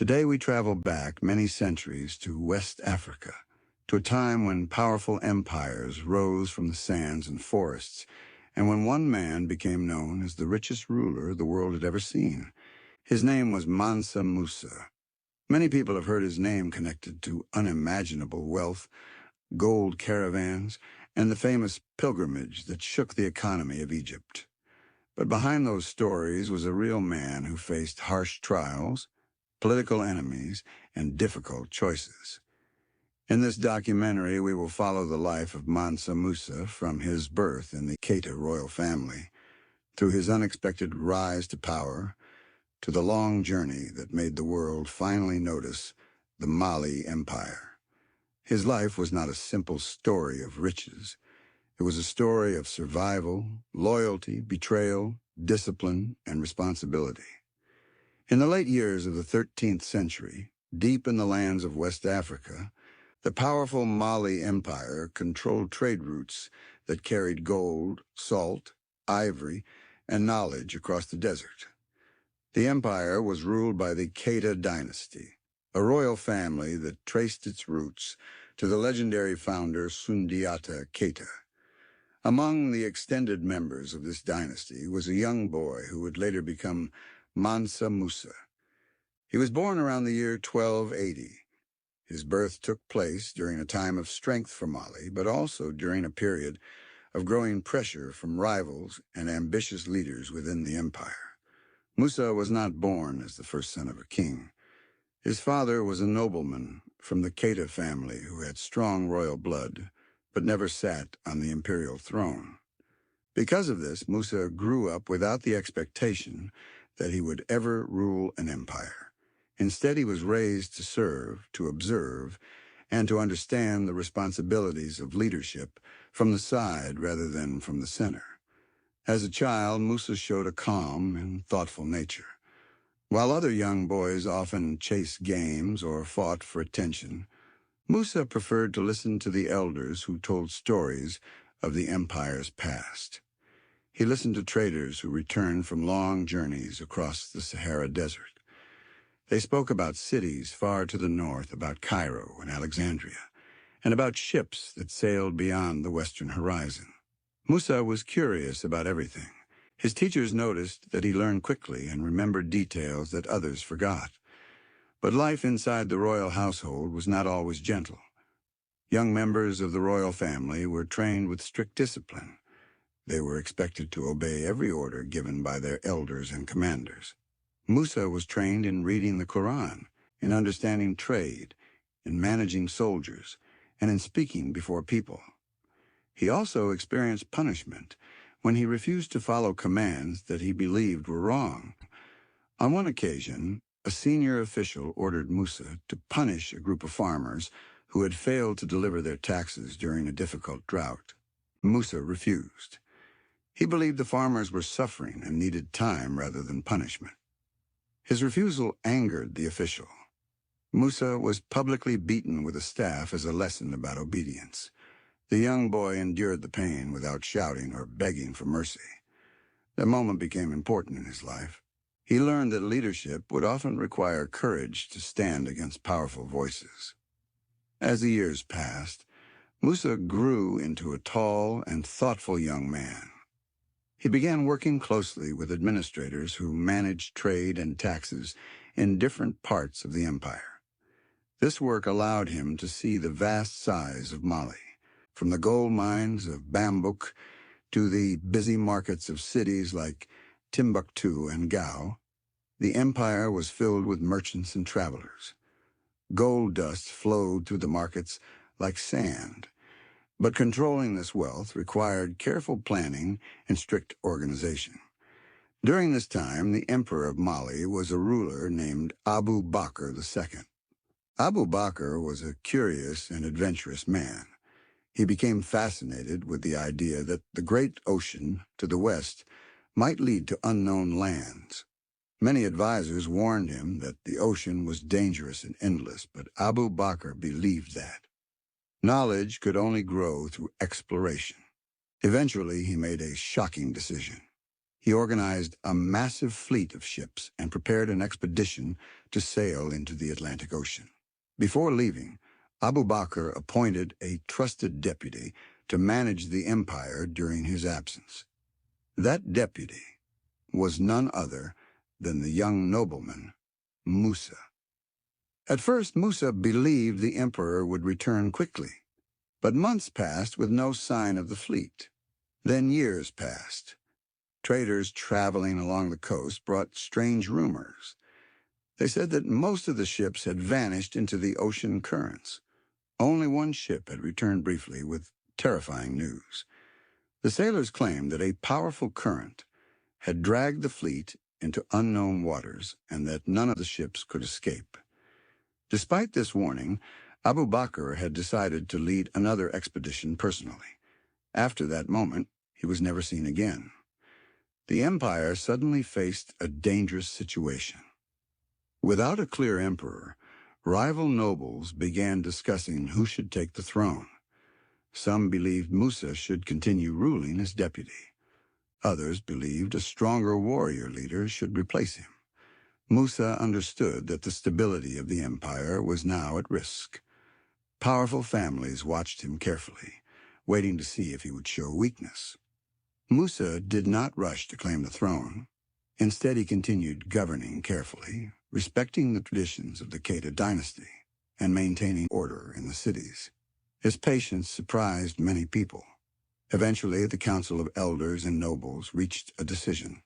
Today we travel back many centuries to West Africa, to a time when powerful empires rose from the sands and forests, and when one man became known as the richest ruler the world had ever seen. His name was Mansa Musa. Many people have heard his name connected to unimaginable wealth, gold caravans, and the famous pilgrimage that shook the economy of Egypt. But behind those stories was a real man who faced harsh trials, political enemies, and difficult choices. In this documentary, we will follow the life of Mansa Musa from his birth in the Keita royal family, through his unexpected rise to power, to the long journey that made the world finally notice the Mali Empire. His life was not a simple story of riches. It was a story of survival, loyalty, betrayal, discipline, and responsibility. In the late years of the 13th century, deep in the lands of West Africa, the powerful Mali Empire controlled trade routes that carried gold, salt, ivory, and knowledge across the desert. The empire was ruled by the Keita dynasty, a royal family that traced its roots to the legendary founder Sundiata Keita. Among the extended members of this dynasty was a young boy who would later become Mansa Musa. He was born around the year 1280. His birth took place during a time of strength for Mali, but also during a period of growing pressure from rivals and ambitious leaders within the empire. Musa was not born as the first son of a king. His father was a nobleman from the Keita family who had strong royal blood, but never sat on the imperial throne. Because of this, Musa grew up without the expectation that he would ever rule an empire. Instead, he was raised to serve, to observe, and to understand the responsibilities of leadership from the side rather than from the center. As a child, Musa showed a calm and thoughtful nature. While other young boys often chased games or fought for attention, Musa preferred to listen to the elders who told stories of the empire's past. He listened to traders who returned from long journeys across the Sahara Desert. They spoke about cities far to the north, about Cairo and Alexandria, and about ships that sailed beyond the western horizon. Musa was curious about everything. His teachers noticed that he learned quickly and remembered details that others forgot. But life inside the royal household was not always gentle. Young members of the royal family were trained with strict discipline. They were expected to obey every order given by their elders and commanders. Musa was trained in reading the Quran, in understanding trade, in managing soldiers, and in speaking before people. He also experienced punishment when he refused to follow commands that he believed were wrong. On one occasion, a senior official ordered Musa to punish a group of farmers who had failed to deliver their taxes during a difficult drought. Musa refused. He believed the farmers were suffering and needed time rather than punishment. His refusal angered the official. Musa was publicly beaten with a staff as a lesson about obedience. The young boy endured the pain without shouting or begging for mercy. That moment became important in his life. He learned that leadership would often require courage to stand against powerful voices. As the years passed, Musa grew into a tall and thoughtful young man. He began working closely with administrators who managed trade and taxes in different parts of the empire. This work allowed him to see the vast size of Mali, from the gold mines of Bambouk to the busy markets of cities like Timbuktu and Gao. The empire was filled with merchants and travelers. Gold dust flowed through the markets like sand. But controlling this wealth required careful planning and strict organization. During this time, the emperor of Mali was a ruler named Abu Bakr II. Abu Bakr was a curious and adventurous man. He became fascinated with the idea that the great ocean to the west might lead to unknown lands. Many advisors warned him that the ocean was dangerous and endless, but Abu Bakr believed that. Knowledge could only grow through exploration. Eventually, he made a shocking decision. He organized a massive fleet of ships and prepared an expedition to sail into the Atlantic Ocean. Before leaving, Abu Bakr appointed a trusted deputy to manage the empire during his absence. That deputy was none other than the young nobleman, Musa. At first, Musa believed the emperor would return quickly, but months passed with no sign of the fleet. Then years passed. Traders traveling along the coast brought strange rumors. They said that most of the ships had vanished into the ocean currents. Only one ship had returned briefly with terrifying news. The sailors claimed that a powerful current had dragged the fleet into unknown waters and that none of the ships could escape. Despite this warning, Abu Bakr had decided to lead another expedition personally. After that moment, he was never seen again. The empire suddenly faced a dangerous situation. Without a clear emperor, rival nobles began discussing who should take the throne. Some believed Musa should continue ruling as deputy. Others believed a stronger warrior leader should replace him. Musa understood that the stability of the empire was now at risk. Powerful families watched him carefully, waiting to see if he would show weakness. Musa did not rush to claim the throne. Instead, he continued governing carefully, respecting the traditions of the Keita dynasty and maintaining order in the cities. His patience surprised many people. Eventually, the council of elders and nobles reached a decision.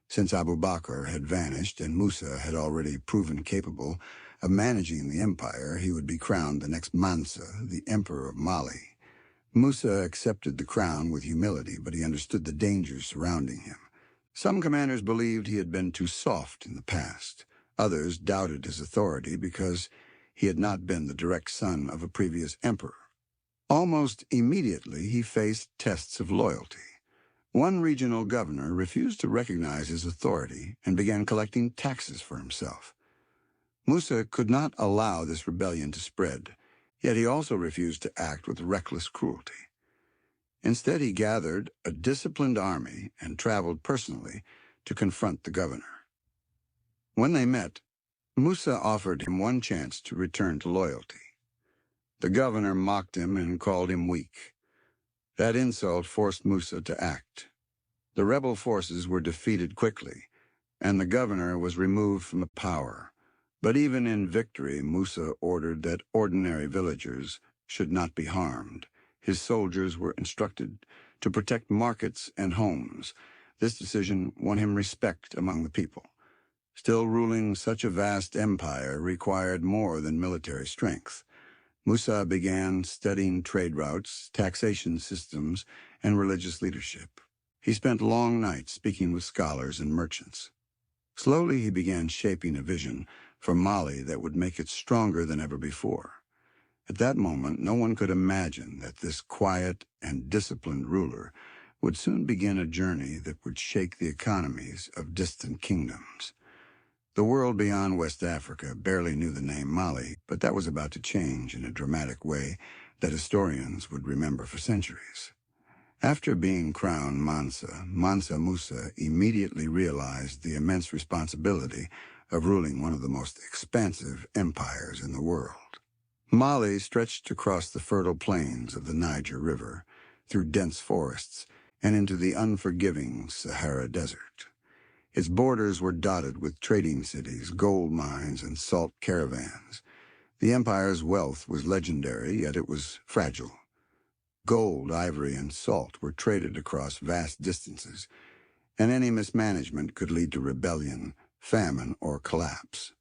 Since Abu Bakr had vanished and Musa had already proven capable of managing the empire, he would be crowned the next Mansa, the emperor of Mali. Musa accepted the crown with humility, but he understood the dangers surrounding him. Some commanders believed he had been too soft in the past. Others doubted his authority because he had not been the direct son of a previous emperor. Almost immediately, he faced tests of loyalty. One regional governor refused to recognize his authority and began collecting taxes for himself. Musa could not allow this rebellion to spread, yet he also refused to act with reckless cruelty. Instead, he gathered a disciplined army and traveled personally to confront the governor. When they met, Musa offered him one chance to return to loyalty. The governor mocked him and called him weak. That insult forced Musa to act. The rebel forces were defeated quickly, and the governor was removed from power. But even in victory, Musa ordered that ordinary villagers should not be harmed. His soldiers were instructed to protect markets and homes. This decision won him respect among the people. Still, ruling such a vast empire required more than military strength. Musa began studying trade routes, taxation systems, and religious leadership. He spent long nights speaking with scholars and merchants. Slowly, he began shaping a vision for Mali that would make it stronger than ever before. At that moment, no one could imagine that this quiet and disciplined ruler would soon begin a journey that would shake the economies of distant kingdoms. The world beyond West Africa barely knew the name Mali, but that was about to change in a dramatic way that historians would remember for centuries. After being crowned Mansa Musa immediately realized the immense responsibility of ruling one of the most expansive empires in the world. Mali stretched across the fertile plains of the Niger River, through dense forests, and into the unforgiving Sahara Desert. Its borders were dotted with trading cities, gold mines, and salt caravans. The empire's wealth was legendary, yet it was fragile. Gold, ivory, and salt were traded across vast distances, and any mismanagement could lead to rebellion, famine, or collapse.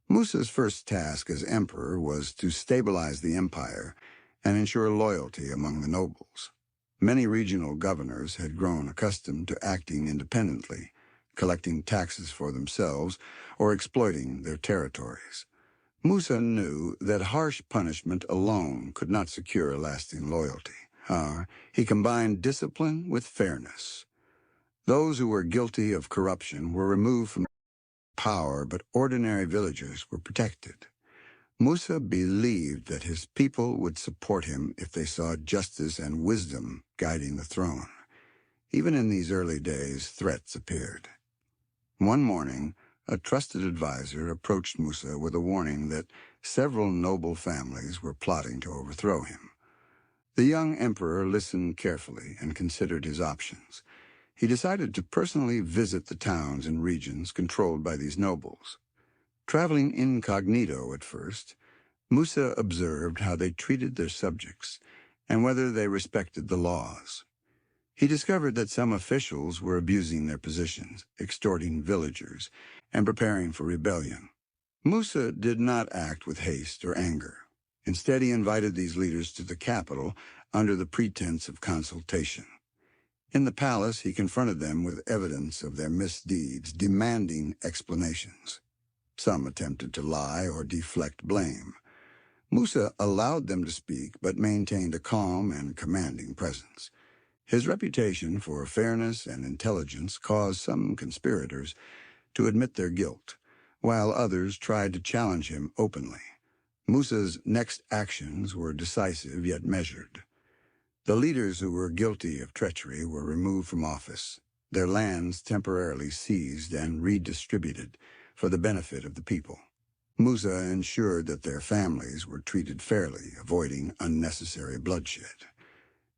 Musa's first task as emperor was to stabilize the empire and ensure loyalty among the nobles. Many regional governors had grown accustomed to acting independently, collecting taxes for themselves or exploiting their territories. Musa knew that harsh punishment alone could not secure lasting loyalty. He combined discipline with fairness. Those who were guilty of corruption were removed from power, but ordinary villagers were protected. Musa believed that his people would support him if they saw justice and wisdom guiding the throne. Even in these early days, threats appeared. One morning, a trusted advisor approached Musa with a warning that several noble families were plotting to overthrow him. The young emperor listened carefully and considered his options. He decided to personally visit the towns and regions controlled by these nobles. Traveling incognito at first, Musa observed how they treated their subjects and whether they respected the laws. He discovered that some officials were abusing their positions, extorting villagers, and preparing for rebellion. Musa did not act with haste or anger. Instead, he invited these leaders to the capital under the pretense of consultation. In the palace, he confronted them with evidence of their misdeeds, demanding explanations. Some attempted to lie or deflect blame. Musa allowed them to speak, but maintained a calm and commanding presence. His reputation for fairness and intelligence caused some conspirators to admit their guilt, while others tried to challenge him openly. Musa's next actions were decisive yet measured. The leaders who were guilty of treachery were removed from office, their lands temporarily seized and redistributed for the benefit of the people. Musa ensured that their families were treated fairly, avoiding unnecessary bloodshed.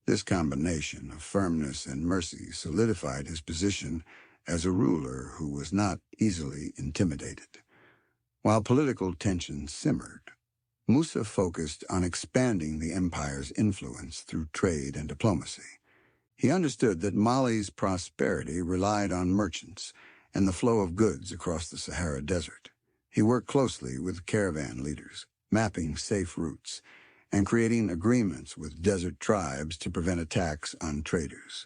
This combination of firmness and mercy solidified his position as a ruler who was not easily intimidated. While political tensions simmered, Musa focused on expanding the empire's influence through trade and diplomacy. He understood that Mali's prosperity relied on merchants and the flow of goods across the Sahara Desert. He worked closely with caravan leaders, mapping safe routes, and creating agreements with desert tribes to prevent attacks on traders.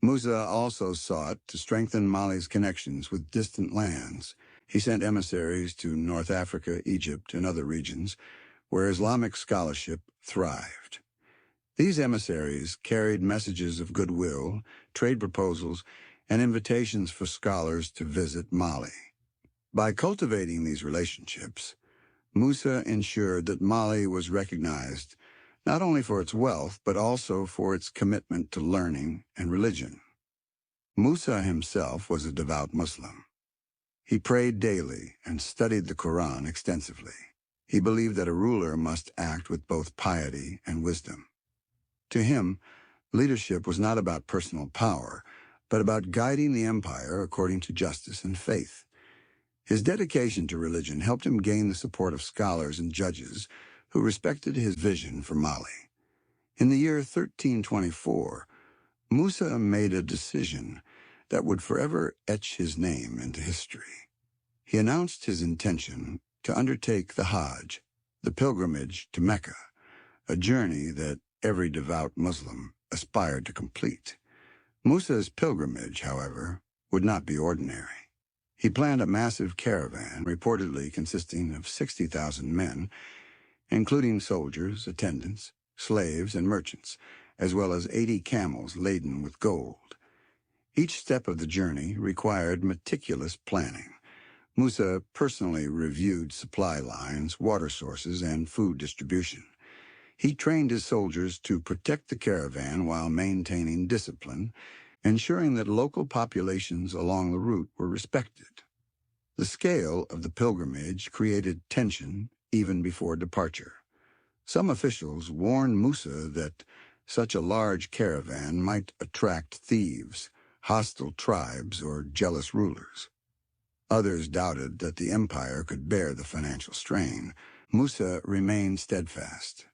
Musa also sought to strengthen Mali's connections with distant lands. He sent emissaries to North Africa, Egypt, and other regions where Islamic scholarship thrived. These emissaries carried messages of goodwill, trade proposals, and invitations for scholars to visit Mali. By cultivating these relationships, Musa ensured that Mali was recognized not only for its wealth, but also for its commitment to learning and religion. Musa himself was a devout Muslim. He prayed daily and studied the Quran extensively. He believed that a ruler must act with both piety and wisdom. To him, leadership was not about personal power, but about guiding the empire according to justice and faith. His dedication to religion helped him gain the support of scholars and judges who respected his vision for Mali. In the year 1324, Musa made a decision that would forever etch his name into history. He announced his intention to undertake the Hajj, the pilgrimage to Mecca, a journey that every devout Muslim aspired to complete. Musa's pilgrimage, however, would not be ordinary. He planned a massive caravan, reportedly consisting of 60,000 men, including soldiers, attendants, slaves, and merchants, as well as 80 camels laden with gold. Each step of the journey required meticulous planning. Musa personally reviewed supply lines, water sources, and food distribution. He trained his soldiers to protect the caravan while maintaining discipline, ensuring that local populations along the route were respected. The scale of the pilgrimage created tension even before departure. Some officials warned Musa that such a large caravan might attract thieves, hostile tribes, or jealous rulers. Others doubted that the empire could bear the financial strain. Musa remained steadfast.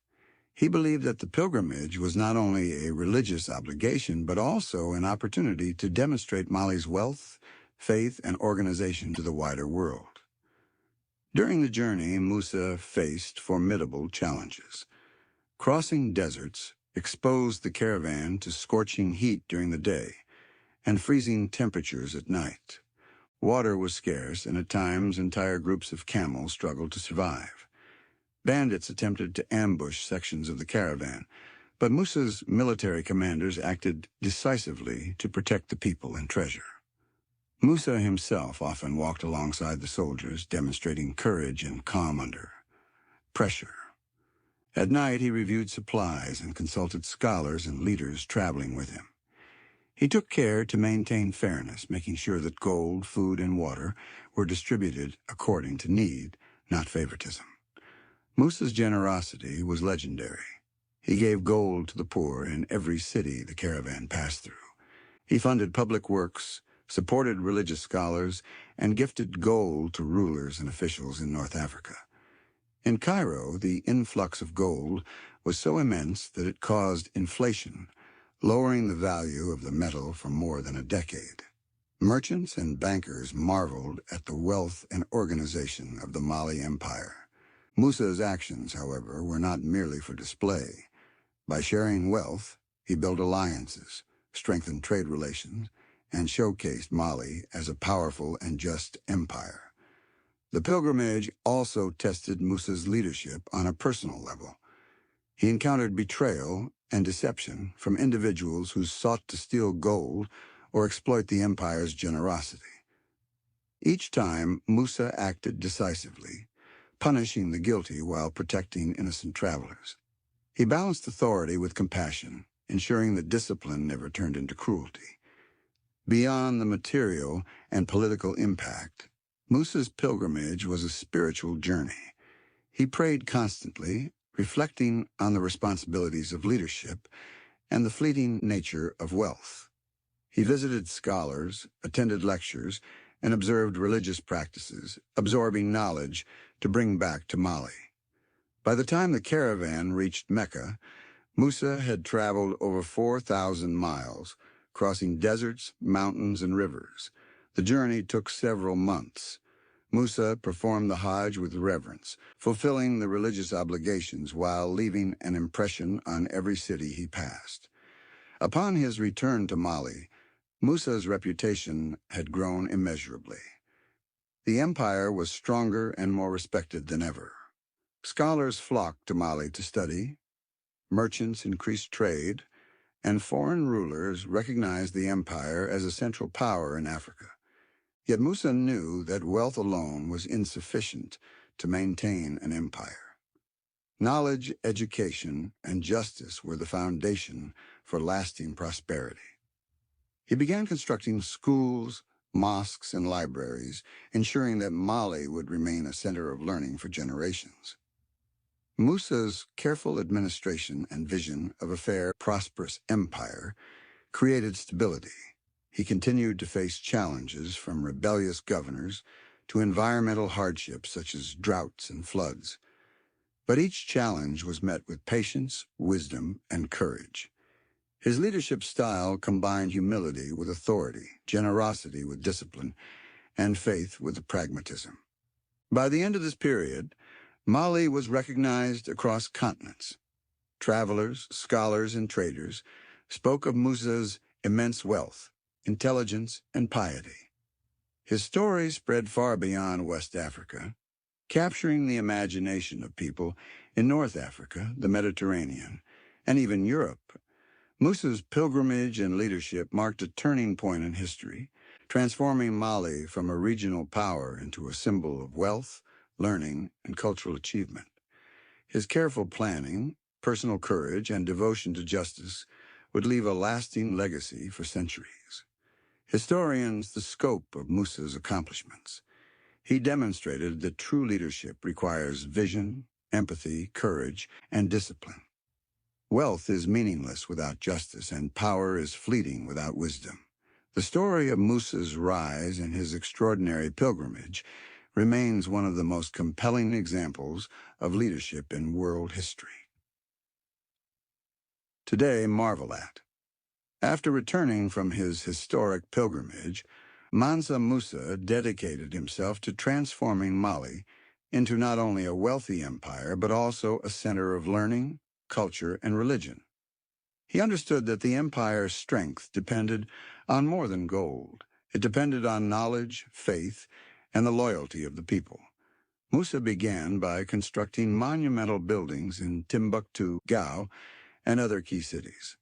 He believed that the pilgrimage was not only a religious obligation, but also an opportunity to demonstrate Mali's wealth, faith, and organization to the wider world. During the journey, Musa faced formidable challenges. Crossing deserts exposed the caravan to scorching heat during the day and freezing temperatures at night. Water was scarce, and at times entire groups of camels struggled to survive. Bandits attempted to ambush sections of the caravan, but Musa's military commanders acted decisively to protect the people and treasure. Musa himself often walked alongside the soldiers, demonstrating courage and calm under pressure. At night, he reviewed supplies and consulted scholars and leaders traveling with him. He took care to maintain fairness, making sure that gold, food, and water were distributed according to need, not favoritism. Musa's generosity was legendary. He gave gold to the poor in every city the caravan passed through. He funded public works, supported religious scholars, and gifted gold to rulers and officials in North Africa. In Cairo, the influx of gold was so immense that it caused inflation, lowering the value of the metal for more than a decade. Merchants and bankers marveled at the wealth and organization of the Mali Empire. Musa's actions, however, were not merely for display. By sharing wealth, he built alliances, strengthened trade relations, and showcased Mali as a powerful and just empire. The pilgrimage also tested Musa's leadership on a personal level. He encountered betrayal and deception from individuals who sought to steal gold or exploit the empire's generosity. Each time, Musa acted decisively, punishing the guilty while protecting innocent travelers. He balanced authority with compassion, ensuring that discipline never turned into cruelty. Beyond the material and political impact, Musa's pilgrimage was a spiritual journey. He prayed constantly, reflecting on the responsibilities of leadership and the fleeting nature of wealth. He visited scholars, attended lectures, and observed religious practices, absorbing knowledge to bring back to Mali. By the time the caravan reached Mecca, Musa had traveled over 4,000 miles, crossing deserts, mountains, and rivers. The journey took several months. Musa performed the Hajj with reverence, fulfilling the religious obligations while leaving an impression on every city he passed. Upon his return to Mali, Musa's reputation had grown immeasurably. The empire was stronger and more respected than ever. Scholars flocked to Mali to study, merchants increased trade, and foreign rulers recognized the empire as a central power in Africa. Yet Musa knew that wealth alone was insufficient to maintain an empire. Knowledge, education, and justice were the foundation for lasting prosperity. He began constructing schools, mosques, and libraries, ensuring that Mali would remain a center of learning for generations. Musa's careful administration and vision of a fair, prosperous empire created stability. He continued to face challenges from rebellious governors to environmental hardships such as droughts and floods. But each challenge was met with patience, wisdom, and courage. His leadership style combined humility with authority, generosity with discipline, and faith with pragmatism. By the end of this period, Mali was recognized across continents. Travelers, scholars, and traders spoke of Musa's immense wealth, intelligence, and piety. His story spread far beyond West Africa, capturing the imagination of people in North Africa, the Mediterranean, and even Europe. Musa's pilgrimage and leadership marked a turning point in history, transforming Mali from a regional power into a symbol of wealth, learning, and cultural achievement. His careful planning, personal courage, and devotion to justice would leave a lasting legacy for centuries. Historians the scope of Musa's accomplishments. He demonstrated that true leadership requires vision, empathy, courage, and discipline. Wealth is meaningless without justice, and power is fleeting without wisdom. The story of Musa's rise and his extraordinary pilgrimage remains one of the most compelling examples of leadership in world history. Today, marvel at. After returning from his historic pilgrimage, Mansa Musa dedicated himself to transforming Mali into not only a wealthy empire, but also a center of learning, culture, and religion. He understood that the empire's strength depended on more than gold. It depended on knowledge, faith, and the loyalty of the people. Musa began by constructing monumental buildings in Timbuktu, Gao, and other key cities.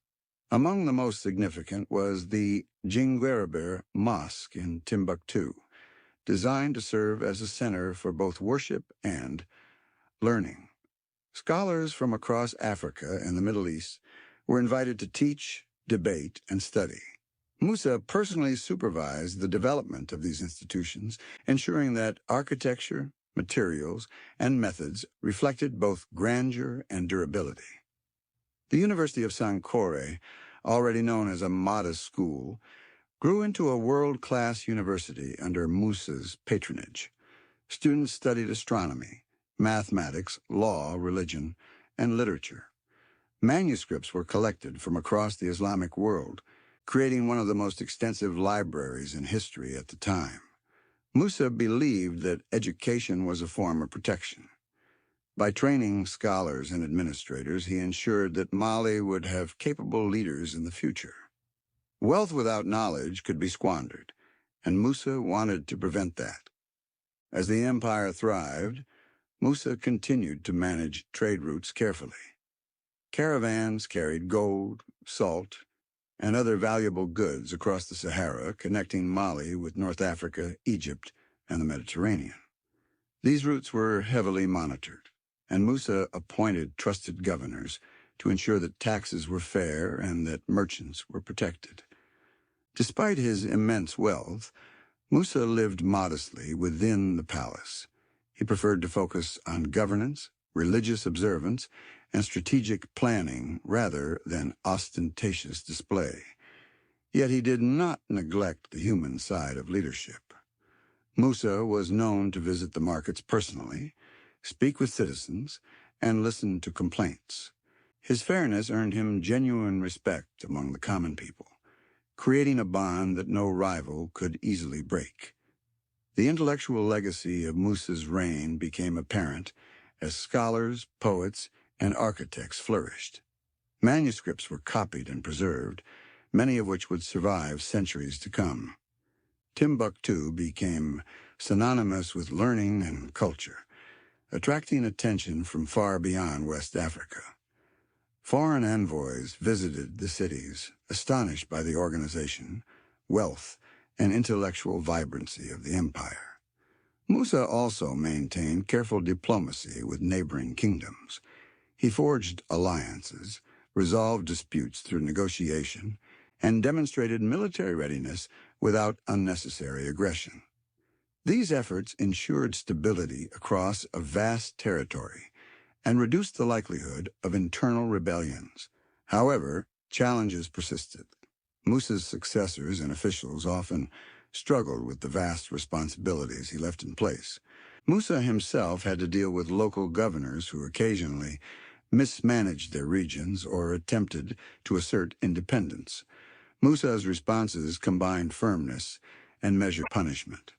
Among the most significant was the Jinguereber Mosque in Timbuktu, designed to serve as a center for both worship and learning. Scholars from across Africa and the Middle East were invited to teach, debate, and study. Musa personally supervised the development of these institutions, ensuring that architecture, materials, and methods reflected both grandeur and durability. The University of Sankore, already known as a modest school, grew into a world-class university under Musa's patronage. Students studied astronomy, mathematics, law, religion, and literature. Manuscripts were collected from across the Islamic world, creating one of the most extensive libraries in history at the time. Musa believed that education was a form of protection. By training scholars and administrators, he ensured that Mali would have capable leaders in the future. Wealth without knowledge could be squandered, and Musa wanted to prevent that. As the empire thrived, Musa continued to manage trade routes carefully. Caravans carried gold, salt, and other valuable goods across the Sahara, connecting Mali with North Africa, Egypt, and the Mediterranean. These routes were heavily monitored, and Musa appointed trusted governors to ensure that taxes were fair and that merchants were protected. Despite his immense wealth, Musa lived modestly within the palace. He preferred to focus on governance, religious observance, and strategic planning rather than ostentatious display. Yet he did not neglect the human side of leadership. Musa was known to visit the markets personally, speak with citizens, and listen to complaints. His fairness earned him genuine respect among the common people, creating a bond that no rival could easily break. The intellectual legacy of Musa's reign became apparent as scholars, poets, and architects flourished. Manuscripts were copied and preserved, many of which would survive centuries to come. Timbuktu became synonymous with learning and culture, attracting attention from far beyond West Africa. Foreign envoys visited the cities, astonished by the organization, wealth, and intellectual vibrancy of the empire. Musa also maintained careful diplomacy with neighboring kingdoms. He forged alliances, resolved disputes through negotiation, and demonstrated military readiness without unnecessary aggression. These efforts ensured stability across a vast territory and reduced the likelihood of internal rebellions. However, challenges persisted. Musa's successors and officials often struggled with the vast responsibilities he left in place. Musa himself had to deal with local governors who occasionally mismanaged their regions or attempted to assert independence. Musa's responses combined firmness and measured punishment.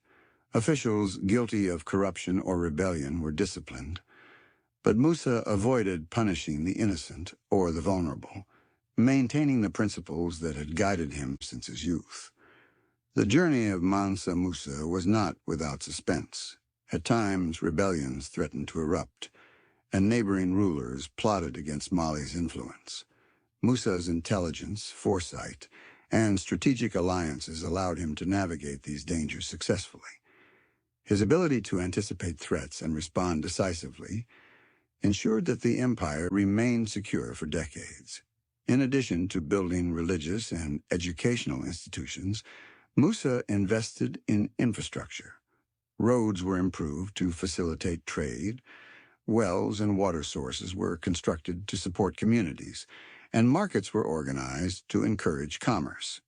Officials guilty of corruption or rebellion were disciplined, but Musa avoided punishing the innocent or the vulnerable, maintaining the principles that had guided him since his youth. The journey of Mansa Musa was not without suspense. At times, rebellions threatened to erupt, and neighboring rulers plotted against Mali's influence. Musa's intelligence, foresight, and strategic alliances allowed him to navigate these dangers successfully. His ability to anticipate threats and respond decisively ensured that the empire remained secure for decades. In addition to building religious and educational institutions, Musa invested in infrastructure. Roads were improved to facilitate trade, wells and water sources were constructed to support communities, and markets were organized to encourage commerce.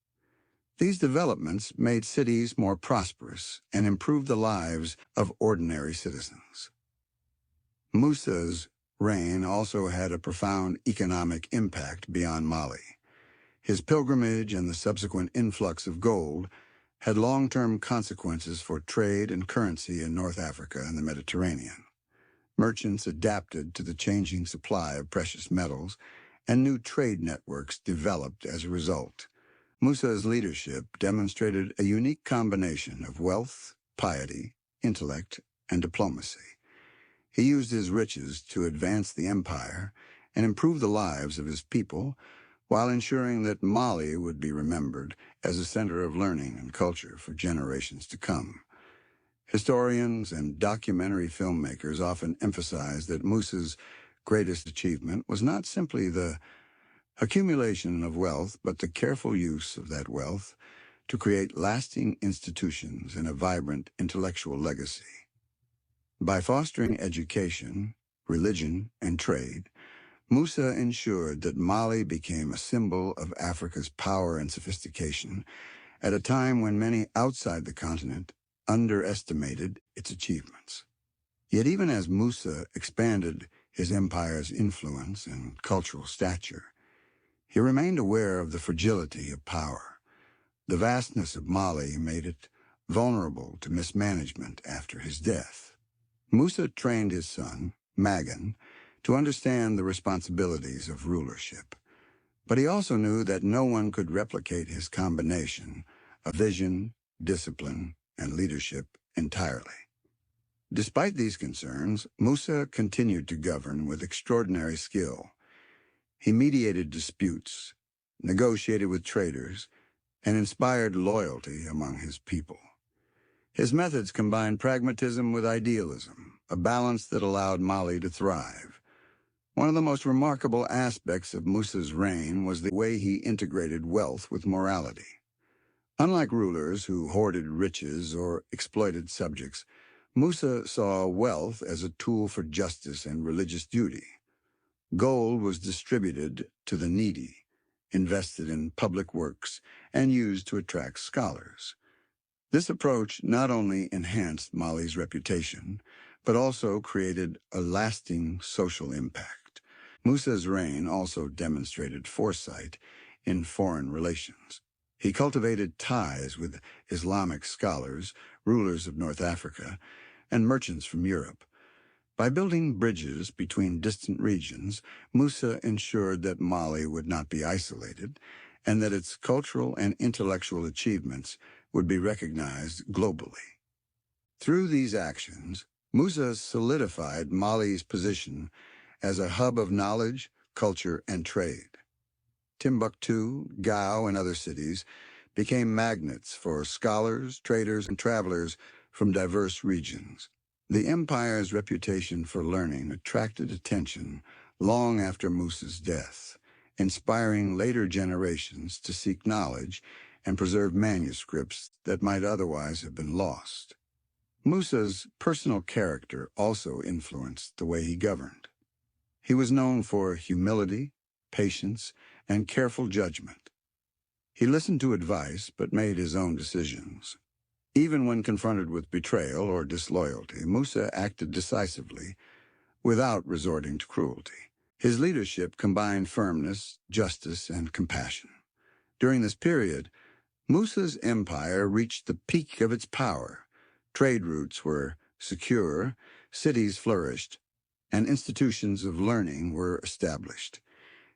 These developments made cities more prosperous and improved the lives of ordinary citizens. Musa's reign also had a profound economic impact beyond Mali. His pilgrimage and the subsequent influx of gold had long-term consequences for trade and currency in North Africa and the Mediterranean. Merchants adapted to the changing supply of precious metals, and new trade networks developed as a result. Musa's leadership demonstrated a unique combination of wealth, piety, intellect, and diplomacy. He used his riches to advance the empire and improve the lives of his people, while ensuring that Mali would be remembered as a center of learning and culture for generations to come. Historians and documentary filmmakers often emphasize that Musa's greatest achievement was not simply the Accumulation of wealth, but the careful use of that wealth to create lasting institutions and a vibrant intellectual legacy. By fostering education, religion, and trade, Musa ensured that Mali became a symbol of Africa's power and sophistication at a time when many outside the continent underestimated its achievements. Yet even as Musa expanded his empire's influence and cultural stature, he remained aware of the fragility of power. The vastness of Mali made it vulnerable to mismanagement after his death. Musa trained his son, Magan, to understand the responsibilities of rulership, but he also knew that no one could replicate his combination of vision, discipline, and leadership entirely. Despite these concerns, Musa continued to govern with extraordinary skill. He mediated disputes, negotiated with traders, and inspired loyalty among his people. His methods combined pragmatism with idealism, a balance that allowed Mali to thrive. One of the most remarkable aspects of Musa's reign was the way he integrated wealth with morality. Unlike rulers who hoarded riches or exploited subjects, Musa saw wealth as a tool for justice and religious duty. Gold was distributed to the needy, invested in public works, and used to attract scholars. This approach not only enhanced Mali's reputation, but also created a lasting social impact. Musa's reign also demonstrated foresight in foreign relations. He cultivated ties with Islamic scholars, rulers of North Africa, and merchants from Europe. By building bridges between distant regions, Musa ensured that Mali would not be isolated and that its cultural and intellectual achievements would be recognized globally. Through these actions, Musa solidified Mali's position as a hub of knowledge, culture, and trade. Timbuktu, Gao, and other cities became magnets for scholars, traders, and travelers from diverse regions. The empire's reputation for learning attracted attention long after Musa's death, inspiring later generations to seek knowledge and preserve manuscripts that might otherwise have been lost. Musa's personal character also influenced the way he governed. He was known for humility, patience, and careful judgment. He listened to advice but made his own decisions. Even when confronted with betrayal or disloyalty, Musa acted decisively without resorting to cruelty. His leadership combined firmness, justice, and compassion. During this period, Musa's empire reached the peak of its power. Trade routes were secure, cities flourished, and institutions of learning were established.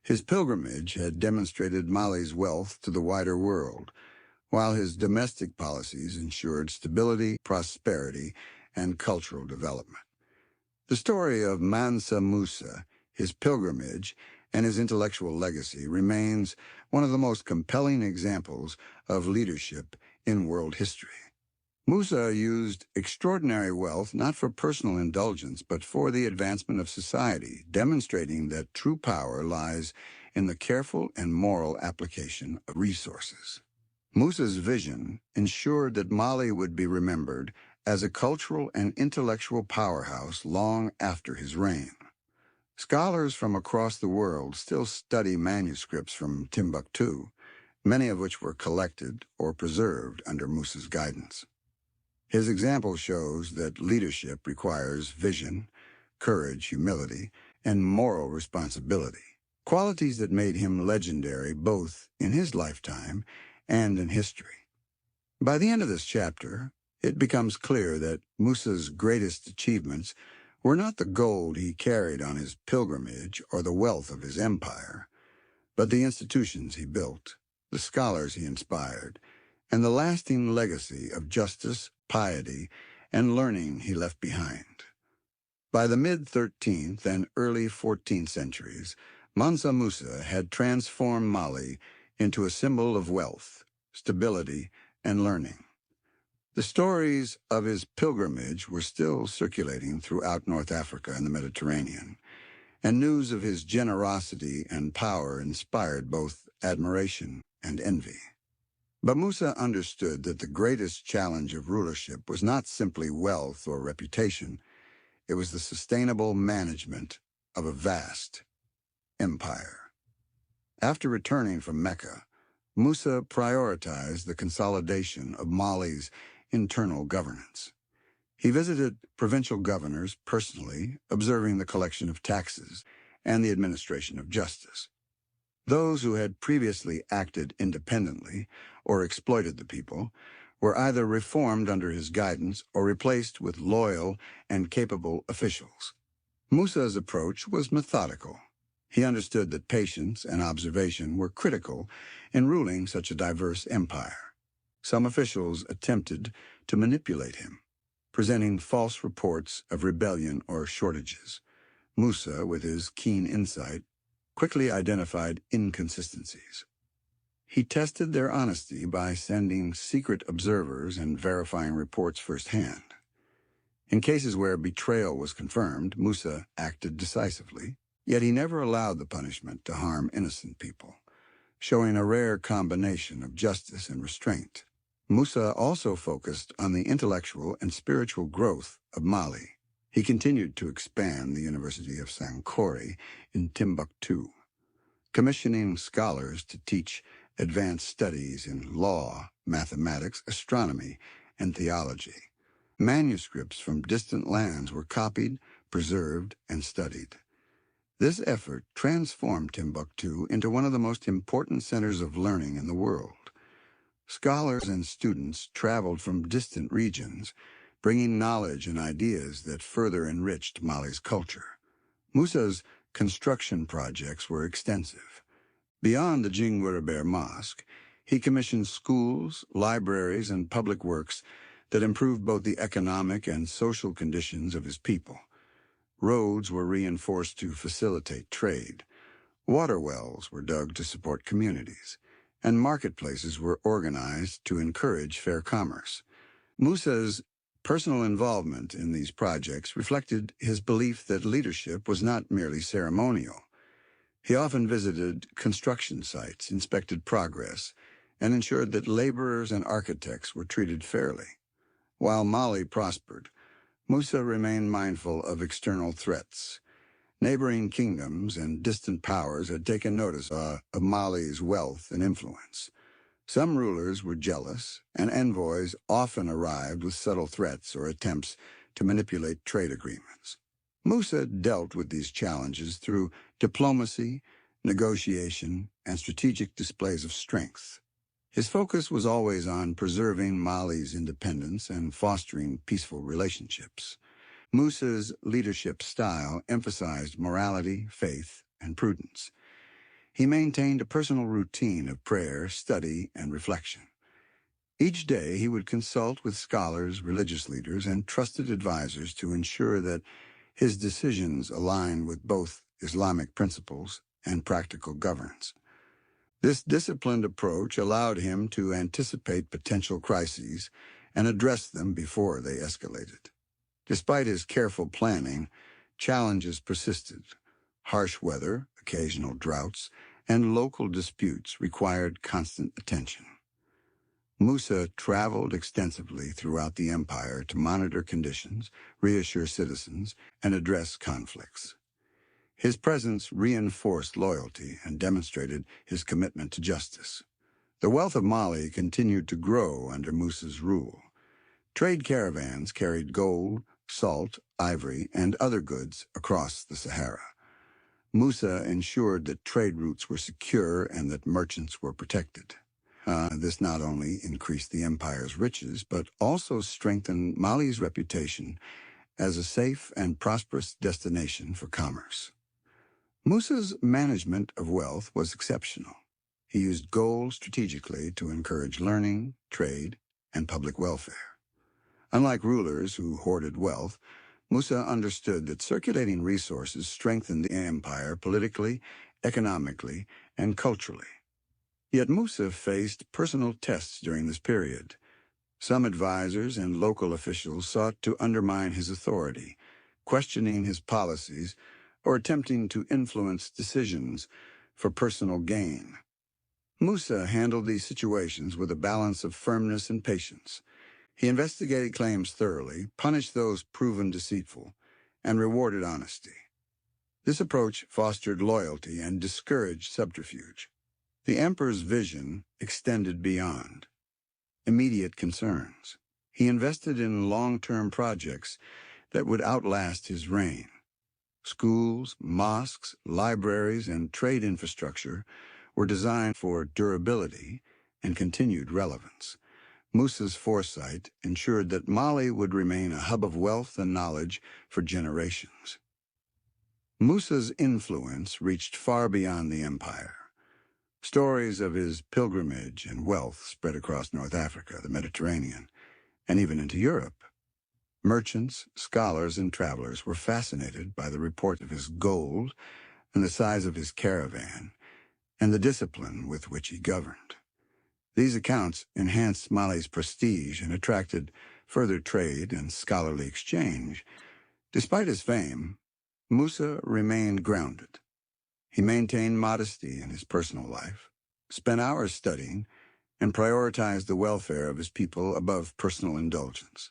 His pilgrimage had demonstrated Mali's wealth to the wider world, while his domestic policies ensured stability, prosperity, and cultural development. The story of Mansa Musa, his pilgrimage, and his intellectual legacy remains one of the most compelling examples of leadership in world history. Musa used extraordinary wealth not for personal indulgence, but for the advancement of society, demonstrating that true power lies in the careful and moral application of resources. Musa's vision ensured that Mali would be remembered as a cultural and intellectual powerhouse long after his reign. Scholars from across the world still study manuscripts from Timbuktu, many of which were collected or preserved under Musa's guidance. His example shows that leadership requires vision, courage, humility, and moral responsibility, qualities that made him legendary both in his lifetime and in history. By the end of this chapter, it becomes clear that Musa's greatest achievements were not the gold he carried on his pilgrimage or the wealth of his empire, but the institutions he built, the scholars he inspired, and the lasting legacy of justice, piety, and learning he left behind. By the mid-13th and early 14th centuries, Mansa Musa had transformed Mali into a symbol of wealth, stability, and learning. The stories of his pilgrimage were still circulating throughout North Africa and the Mediterranean, and news of his generosity and power inspired both admiration and envy. But Musa understood that the greatest challenge of rulership was not simply wealth or reputation, it was the sustainable management of a vast empire. After returning from Mecca, Musa prioritized the consolidation of Mali's internal governance. He visited provincial governors personally, observing the collection of taxes and the administration of justice. Those who had previously acted independently or exploited the people were either reformed under his guidance or replaced with loyal and capable officials. Musa's approach was methodical. He understood that patience and observation were critical in ruling such a diverse empire. Some officials attempted to manipulate him, presenting false reports of rebellion or shortages. Musa, with his keen insight, quickly identified inconsistencies. He tested their honesty by sending secret observers and verifying reports firsthand. In cases where betrayal was confirmed, Musa acted decisively, yet he never allowed the punishment to harm innocent people, showing a rare combination of justice and restraint. Musa also focused on the intellectual and spiritual growth of Mali. He continued to expand the University of Sankore in Timbuktu, commissioning scholars to teach advanced studies in law, mathematics, astronomy, and theology. Manuscripts from distant lands were copied, preserved, and studied. This effort transformed Timbuktu into one of the most important centers of learning in the world. Scholars and students traveled from distant regions, bringing knowledge and ideas that further enriched Mali's culture. Musa's construction projects were extensive. Beyond the Jingwereber Mosque, he commissioned schools, libraries, and public works that improved both the economic and social conditions of his people. Roads were reinforced to facilitate trade. Water wells were dug to support communities, and marketplaces were organized to encourage fair commerce. Musa's personal involvement in these projects reflected his belief that leadership was not merely ceremonial. He often visited construction sites, inspected progress, and ensured that laborers and architects were treated fairly. While Mali prospered, Musa remained mindful of external threats. Neighboring kingdoms and distant powers had taken notice of Mali's wealth and influence. Some rulers were jealous, and envoys often arrived with subtle threats or attempts to manipulate trade agreements. Musa dealt with these challenges through diplomacy, negotiation, and strategic displays of strength. His focus was always on preserving Mali's independence and fostering peaceful relationships. Musa's leadership style emphasized morality, faith, and prudence. He maintained a personal routine of prayer, study, and reflection. Each day he would consult with scholars, religious leaders, and trusted advisors to ensure that his decisions aligned with both Islamic principles and practical governance. This disciplined approach allowed him to anticipate potential crises and address them before they escalated. Despite his careful planning, challenges persisted. Harsh weather, occasional droughts, and local disputes required constant attention. Musa traveled extensively throughout the empire to monitor conditions, reassure citizens, and address conflicts. His presence reinforced loyalty and demonstrated his commitment to justice. The wealth of Mali continued to grow under Musa's rule. Trade caravans carried gold, salt, ivory, and other goods across the Sahara. Musa ensured that trade routes were secure and that merchants were protected. This not only increased the empire's riches, but also strengthened Mali's reputation as a safe and prosperous destination for commerce. Musa's management of wealth was exceptional. He used gold strategically to encourage learning, trade, and public welfare. Unlike rulers who hoarded wealth, Musa understood that circulating resources strengthened the empire politically, economically, and culturally. Yet Musa faced personal tests during this period. Some advisors and local officials sought to undermine his authority, questioning his policies or attempting to influence decisions for personal gain. Musa handled these situations with a balance of firmness and patience. He investigated claims thoroughly, punished those proven deceitful, and rewarded honesty. This approach fostered loyalty and discouraged subterfuge. The emperor's vision extended beyond immediate concerns. He invested in long-term projects that would outlast his reign. Schools, mosques, libraries, and trade infrastructure were designed for durability and continued relevance. Musa's foresight ensured that Mali would remain a hub of wealth and knowledge for generations. Musa's influence reached far beyond the empire. Stories of his pilgrimage and wealth spread across North Africa, the Mediterranean, and even into Europe. Merchants, scholars, and travelers were fascinated by the report of his gold and the size of his caravan and the discipline with which he governed. These accounts enhanced Mali's prestige and attracted further trade and scholarly exchange. Despite his fame, Musa remained grounded. He maintained modesty in his personal life, spent hours studying, and prioritized the welfare of his people above personal indulgence.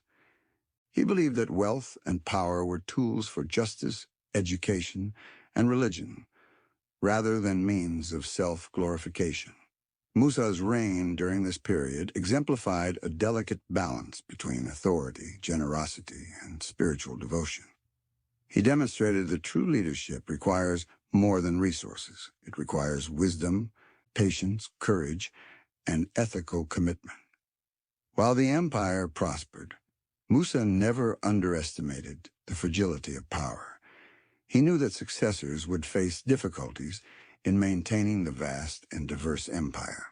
He believed that wealth and power were tools for justice, education, and religion, rather than means of self-glorification. Musa's reign during this period exemplified a delicate balance between authority, generosity, and spiritual devotion. He demonstrated that true leadership requires more than resources. It requires wisdom, patience, courage, and ethical commitment. While the empire prospered, Musa never underestimated the fragility of power. He knew that successors would face difficulties in maintaining the vast and diverse empire.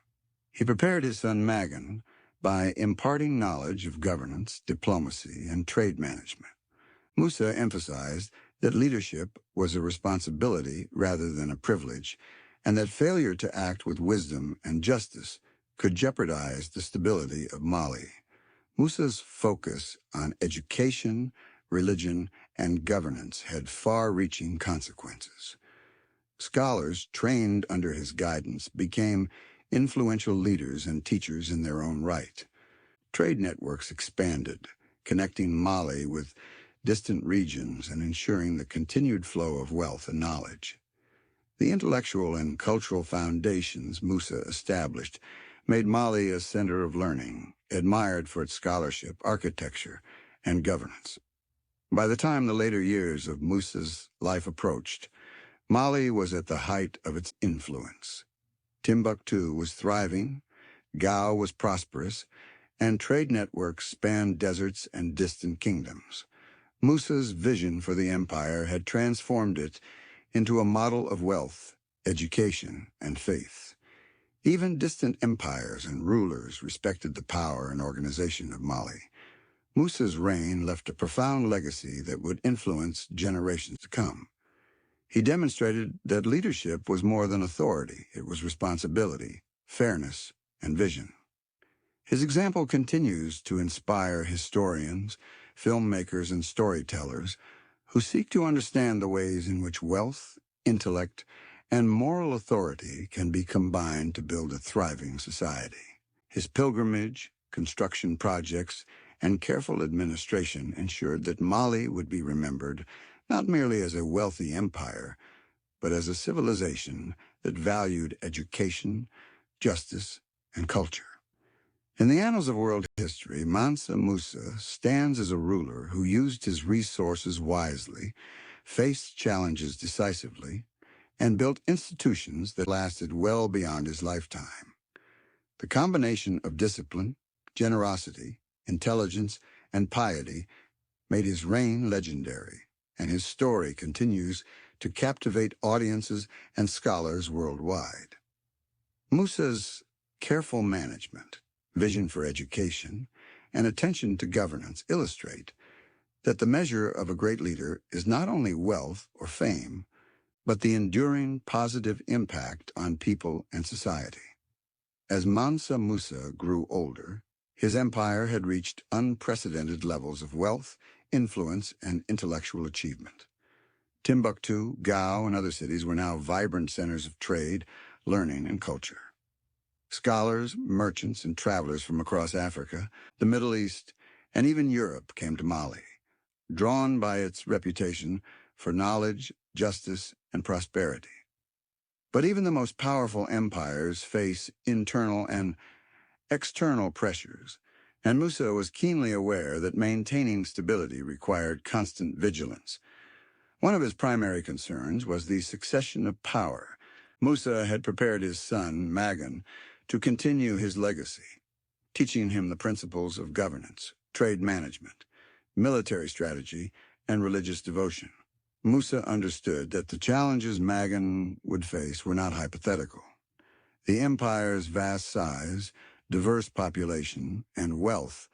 He prepared his son Magan by imparting knowledge of governance, diplomacy, and trade management. Musa emphasized that leadership was a responsibility rather than a privilege, and that failure to act with wisdom and justice could jeopardize the stability of Mali. Musa's focus on education, religion, and governance had far-reaching consequences. Scholars trained under his guidance became influential leaders and teachers in their own right. Trade networks expanded, connecting Mali with distant regions and ensuring the continued flow of wealth and knowledge. The intellectual and cultural foundations Musa established made Mali a center of learning, admired for its scholarship, architecture, and governance. By the time the later years of Musa's life approached, Mali was at the height of its influence. Timbuktu was thriving, Gao was prosperous, and trade networks spanned deserts and distant kingdoms. Musa's vision for the empire had transformed it into a model of wealth, education, and faith. Even distant empires and rulers respected the power and organization of Mali. Musa's reign left a profound legacy that would influence generations to come. He demonstrated that leadership was more than authority. It was responsibility, fairness, and vision. His example continues to inspire historians, filmmakers, and storytellers who seek to understand the ways in which wealth, intellect, and moral authority can be combined to build a thriving society. His pilgrimage, construction projects, and careful administration ensured that Mali would be remembered not merely as a wealthy empire, but as a civilization that valued education, justice, and culture. In the annals of world history, Mansa Musa stands as a ruler who used his resources wisely, faced challenges decisively, and built institutions that lasted well beyond his lifetime. The combination of discipline, generosity, intelligence, and piety made his reign legendary, and his story continues to captivate audiences and scholars worldwide. Musa's careful management, vision for education, and attention to governance illustrate that the measure of a great leader is not only wealth or fame, but the enduring positive impact on people and society. As Mansa Musa grew older, his empire had reached unprecedented levels of wealth, influence, and intellectual achievement. Timbuktu, Gao, and other cities were now vibrant centers of trade, learning, and culture. Scholars, merchants, and travelers from across Africa, the Middle East, and even Europe came to Mali, drawn by its reputation for knowledge, justice, and prosperity. But even the most powerful empires face internal and external pressures, and Musa was keenly aware that maintaining stability required constant vigilance. One of his primary concerns was the succession of power. Musa had prepared his son, Magan, to continue his legacy, teaching him the principles of governance, trade management, military strategy, and religious devotion. Musa understood that the challenges Magan would face were not hypothetical. The empire's vast size, diverse population, and wealth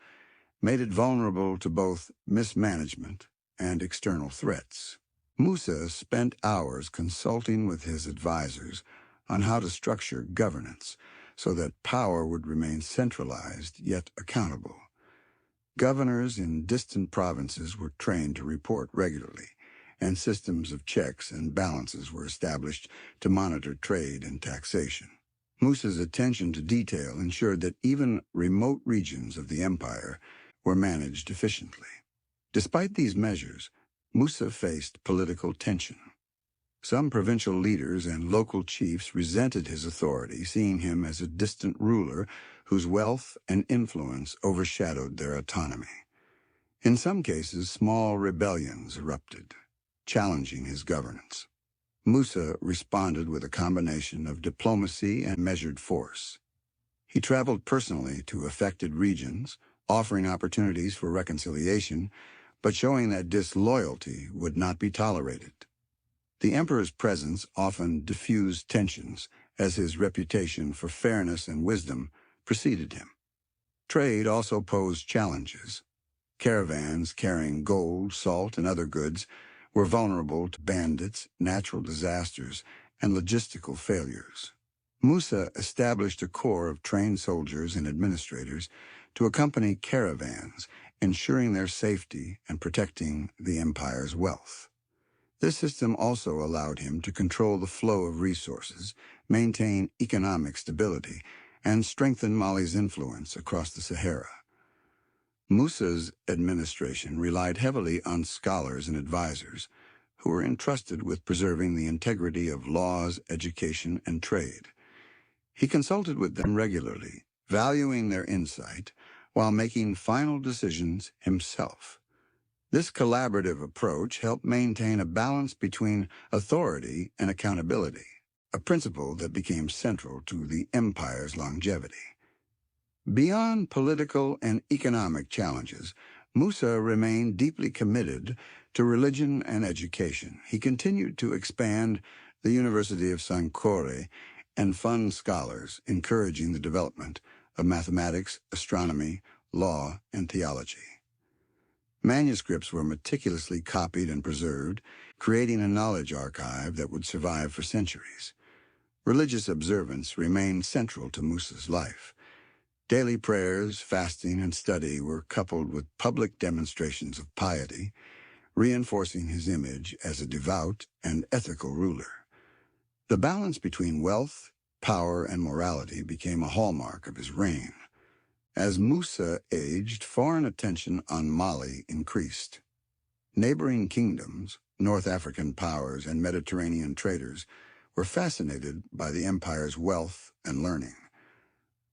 made it vulnerable to both mismanagement and external threats. Musa spent hours consulting with his advisors on how to structure governance so that power would remain centralized yet accountable. Governors in distant provinces were trained to report regularly, and systems of checks and balances were established to monitor trade and taxation. Musa's attention to detail ensured that even remote regions of the empire were managed efficiently. Despite these measures, Musa faced political tension. Some provincial leaders and local chiefs resented his authority, seeing him as a distant ruler whose wealth and influence overshadowed their autonomy. In some cases, small rebellions erupted, challenging his governance. Musa responded with a combination of diplomacy and measured force. He traveled personally to affected regions, offering opportunities for reconciliation, but showing that disloyalty would not be tolerated. The emperor's presence often diffused tensions, as his reputation for fairness and wisdom preceded him. Trade also posed challenges. Caravans carrying gold, salt, and other goods were vulnerable to bandits, natural disasters, and logistical failures. Musa established a corps of trained soldiers and administrators to accompany caravans, ensuring their safety and protecting the empire's wealth. This system also allowed him to control the flow of resources, maintain economic stability, and strengthen Mali's influence across the Sahara. Musa's administration relied heavily on scholars and advisors who were entrusted with preserving the integrity of laws, education, and trade. He consulted with them regularly, valuing their insight while making final decisions himself. This collaborative approach helped maintain a balance between authority and accountability, a principle that became central to the empire's longevity. Beyond political and economic challenges, Musa remained deeply committed to religion and education. He continued to expand the University of Sankore and fund scholars, encouraging the development of mathematics, astronomy, law, and theology. Manuscripts were meticulously copied and preserved, creating a knowledge archive that would survive for centuries. Religious observance remained central to Musa's life. Daily prayers, fasting, and study were coupled with public demonstrations of piety, reinforcing his image as a devout and ethical ruler. The balance between wealth, power, and morality became a hallmark of his reign. As Musa aged, foreign attention on Mali increased. Neighboring kingdoms, North African powers, and Mediterranean traders were fascinated by the empire's wealth and learning.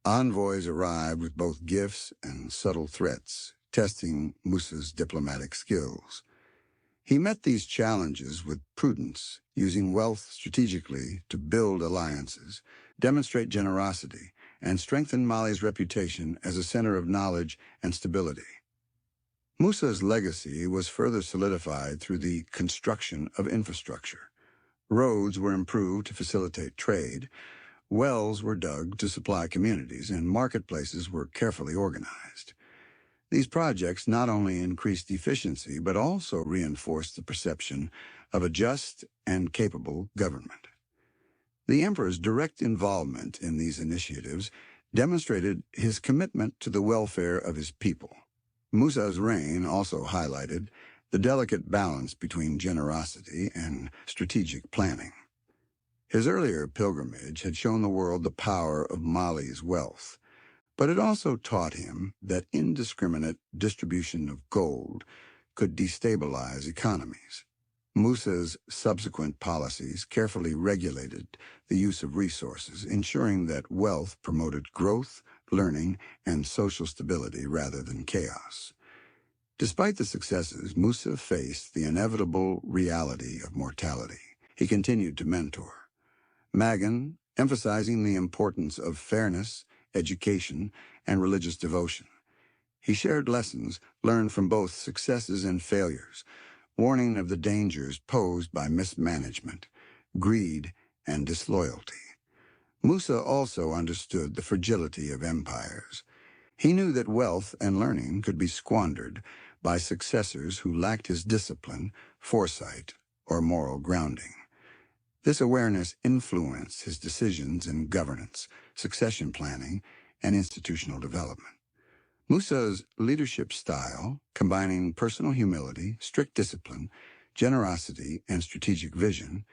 Envoys arrived with both gifts and subtle threats, testing Musa's diplomatic skills. He met these challenges with prudence, using wealth strategically to build alliances, demonstrate generosity, and strengthen Mali's reputation as a center of knowledge and stability. Musa's legacy was further solidified through the construction of infrastructure. Roads were improved to facilitate trade, wells were dug to supply communities, and marketplaces were carefully organized. These projects not only increased efficiency, but also reinforced the perception of a just and capable government. The emperor's direct involvement in these initiatives demonstrated his commitment to the welfare of his people. Musa's reign also highlighted the delicate balance between generosity and strategic planning. His earlier pilgrimage had shown the world the power of Mali's wealth, but it also taught him that indiscriminate distribution of gold could destabilize economies. Musa's subsequent policies carefully regulated the use of resources, ensuring that wealth promoted growth, learning, and social stability rather than chaos. Despite the successes, Musa faced the inevitable reality of mortality. He continued to mentor Magan, emphasizing the importance of fairness, education, and religious devotion. He shared lessons learned from both successes and failures, warning of the dangers posed by mismanagement, greed, and disloyalty. Musa also understood the fragility of empires. He knew that wealth and learning could be squandered by successors who lacked his discipline, foresight, or moral grounding. This awareness influenced his decisions in governance, succession planning, and institutional development. Musa's leadership style, combining personal humility, strict discipline, generosity, and strategic vision,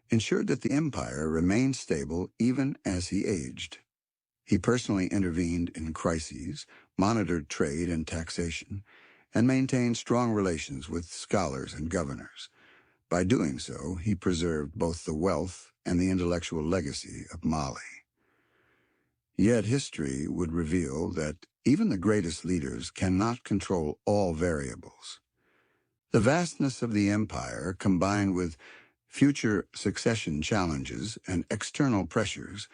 ensured that the empire remained stable even as he aged. He personally intervened in crises, monitored trade and taxation, and maintained strong relations with scholars and governors. By doing so, he preserved both the wealth and the intellectual legacy of Mali. Yet history would reveal that even the greatest leaders cannot control all variables. The vastness of the empire, combined with future succession challenges and external pressures,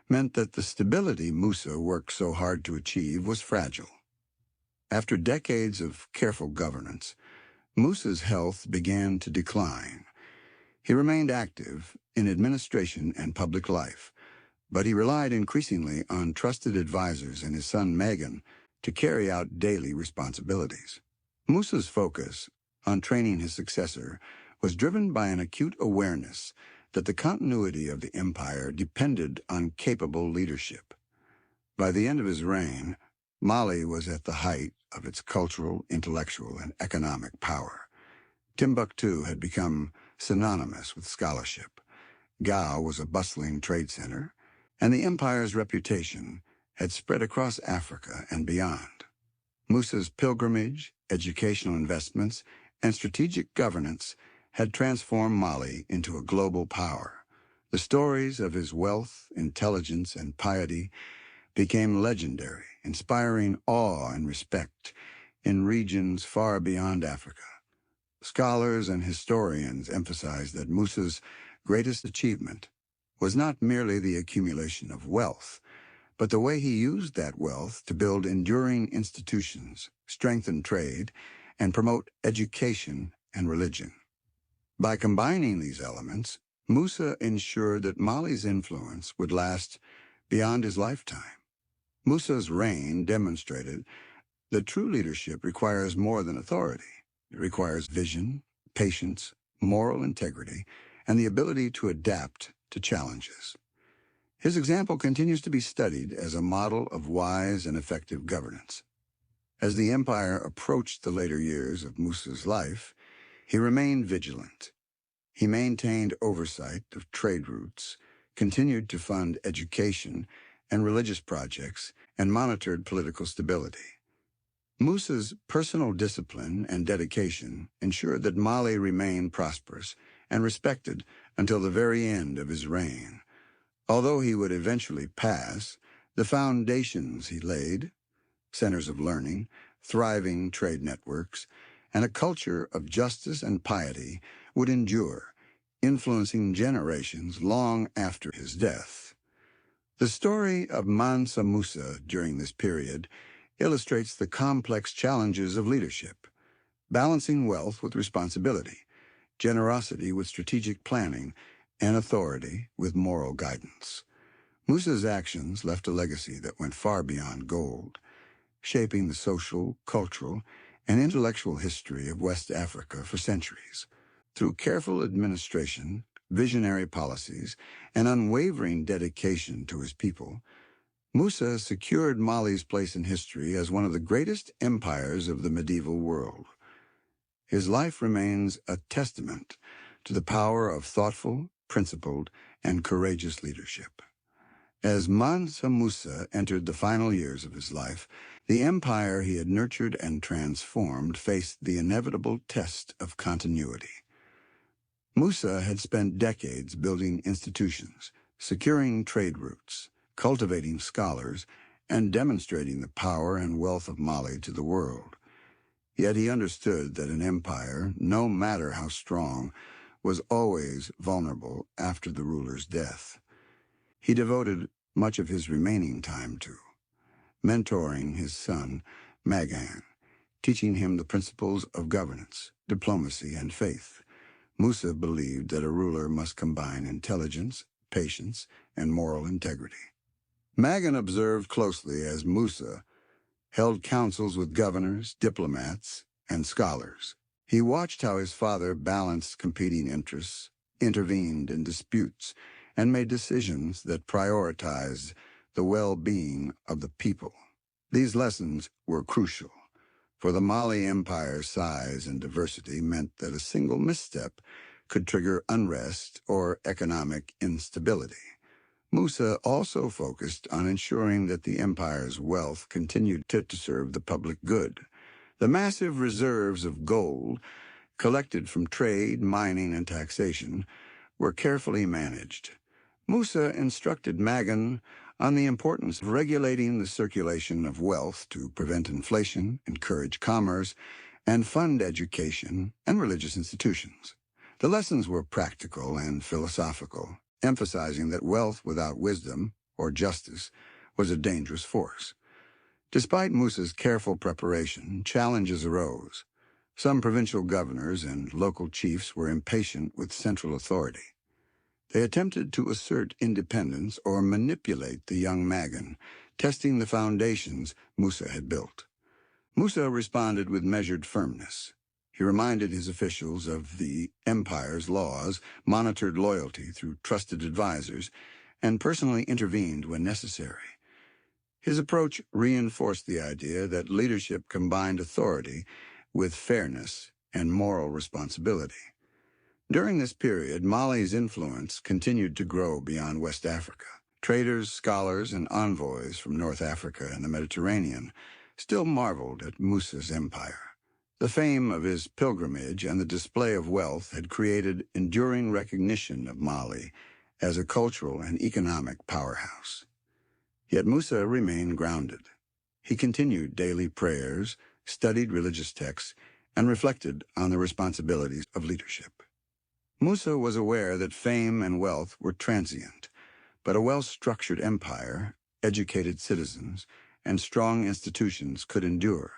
meant that the stability Musa worked so hard to achieve was fragile. After decades of careful governance, Musa's health began to decline. He remained active in administration and public life, but he relied increasingly on trusted advisors and his son Megan to carry out daily responsibilities. Musa's focus on training his successor was driven by an acute awareness that the continuity of the empire depended on capable leadership. By the end of his reign, Mali was at the height of its cultural, intellectual, and economic power. Timbuktu had become synonymous with scholarship. Gao was a bustling trade center, and the empire's reputation had spread across Africa and beyond. Musa's pilgrimage, educational investments, and strategic governance had transformed Mali into a global power. The stories of his wealth, intelligence, and piety became legendary, inspiring awe and respect in regions far beyond Africa. Scholars and historians emphasize that Musa's greatest achievement was not merely the accumulation of wealth, but the way he used that wealth to build enduring institutions, strengthen trade, and promote education and religion. By combining these elements, Musa ensured that Mali's influence would last beyond his lifetime. Musa's reign demonstrated that true leadership requires more than authority. It requires vision, patience, moral integrity, and the ability to adapt to challenges. His example continues to be studied as a model of wise and effective governance. As the empire approached the later years of Musa's life, he remained vigilant. He maintained oversight of trade routes, continued to fund education and religious projects, and monitored political stability. Musa's personal discipline and dedication ensured that Mali remained prosperous and respected until the very end of his reign. Although he would eventually pass, the foundations he laid, centers of learning, thriving trade networks, and a culture of justice and piety would endure, influencing generations long after his death. The story of Mansa Musa during this period illustrates the complex challenges of leadership, balancing wealth with responsibility, generosity with strategic planning, and authority with moral guidance. Musa's actions left a legacy that went far beyond gold, shaping the social, cultural, and intellectual history of West Africa for centuries. Through careful administration, visionary policies, and unwavering dedication to his people, Musa secured Mali's place in history as one of the greatest empires of the medieval world. His life remains a testament to the power of thoughtful, principled, and courageous leadership. As Mansa Musa entered the final years of his life, the empire he had nurtured and transformed faced the inevitable test of continuity. Musa had spent decades building institutions, securing trade routes, cultivating scholars, and demonstrating the power and wealth of Mali to the world. Yet he understood that an empire, no matter how strong, was always vulnerable after the ruler's death. He devoted much of his remaining time to mentoring his son, Magan, teaching him the principles of governance, diplomacy, and faith. Musa believed that a ruler must combine intelligence, patience, and moral integrity. Magan observed closely as Musa held councils with governors, diplomats, and scholars. He watched how his father balanced competing interests, intervened in disputes, and made decisions that prioritized the well-being of the people. These lessons were crucial, for the Mali Empire's size and diversity meant that a single misstep could trigger unrest or economic instability. Musa also focused on ensuring that the empire's wealth continued to serve the public good. The massive reserves of gold, collected from trade, mining, and taxation, were carefully managed. Musa instructed Magan on the importance of regulating the circulation of wealth to prevent inflation, encourage commerce, and fund education and religious institutions. The lessons were practical and philosophical, emphasizing that wealth without wisdom or justice was a dangerous force. Despite Musa's careful preparation, challenges arose. Some provincial governors and local chiefs were impatient with central authority. They attempted to assert independence or manipulate the young Magan, testing the foundations Musa had built. Musa responded with measured firmness. He reminded his officials of the empire's laws, monitored loyalty through trusted advisors, and personally intervened when necessary. His approach reinforced the idea that leadership combined authority with fairness and moral responsibility. During this period, Mali's influence continued to grow beyond West Africa. Traders, scholars, and envoys from North Africa and the Mediterranean still marveled at Musa's empire. The fame of his pilgrimage and the display of wealth had created enduring recognition of Mali as a cultural and economic powerhouse. Yet Musa remained grounded. He continued daily prayers, studied religious texts, and reflected on the responsibilities of leadership. Musa was aware that fame and wealth were transient, but a well-structured empire, educated citizens, and strong institutions could endure.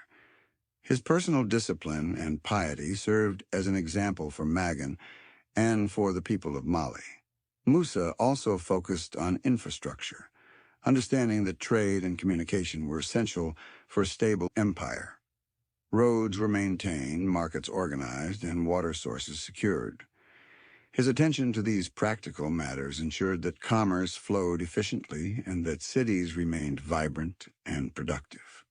His personal discipline and piety served as an example for Magan and for the people of Mali. Musa also focused on infrastructure, understanding that trade and communication were essential for a stable empire. Roads were maintained, markets organized, and water sources secured. His attention to these practical matters ensured that commerce flowed efficiently and that cities remained vibrant and productive.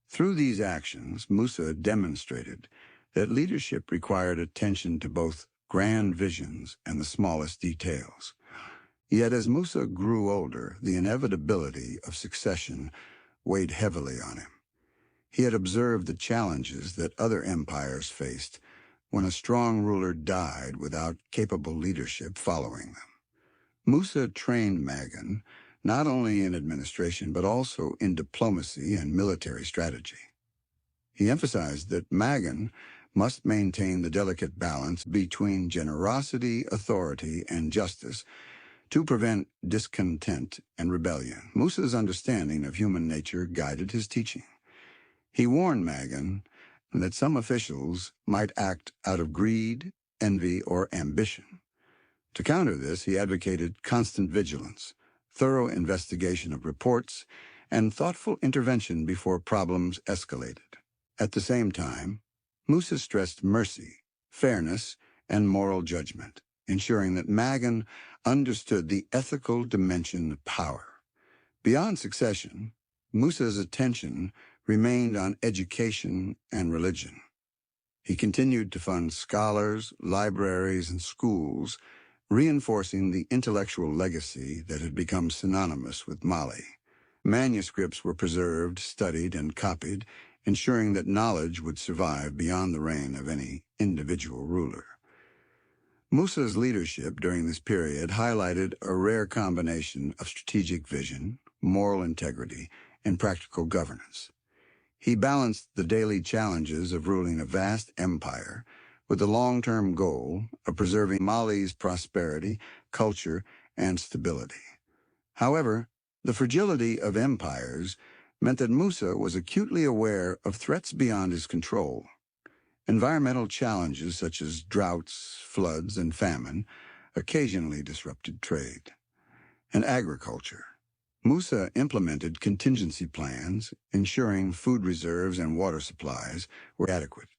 Through these actions, Musa demonstrated that leadership required attention to both grand visions and the smallest details. Yet as Musa grew older, the inevitability of succession weighed heavily on him. He had observed the challenges that other empires faced when a strong ruler died without capable leadership following them. Musa trained Magan not only in administration but also in diplomacy and military strategy. He emphasized that Magan must maintain the delicate balance between generosity, authority, and justice to prevent discontent and rebellion. Musa's understanding of human nature guided his teaching. He warned Magan that some officials might act out of greed, envy, or ambition. To counter this, he advocated constant vigilance, thorough investigation of reports, and thoughtful intervention before problems escalated. At the same time, Musa stressed mercy, fairness, and moral judgment, ensuring that Magan understood the ethical dimension of power. Beyond succession, Musa's attention remained on education and religion. He continued to fund scholars, libraries, and schools, reinforcing the intellectual legacy that had become synonymous with Mali. Manuscripts were preserved, studied, and copied, ensuring that knowledge would survive beyond the reign of any individual ruler. Musa's leadership during this period highlighted a rare combination of strategic vision, moral integrity, and practical governance. He balanced the daily challenges of ruling a vast empire with the long-term goal of preserving Mali's prosperity, culture, and stability. However, the fragility of empires meant that Musa was acutely aware of threats beyond his control. Environmental challenges such as droughts, floods, and famine occasionally disrupted trade. And agriculture. Musa implemented contingency plans, ensuring food reserves and water supplies were adequate,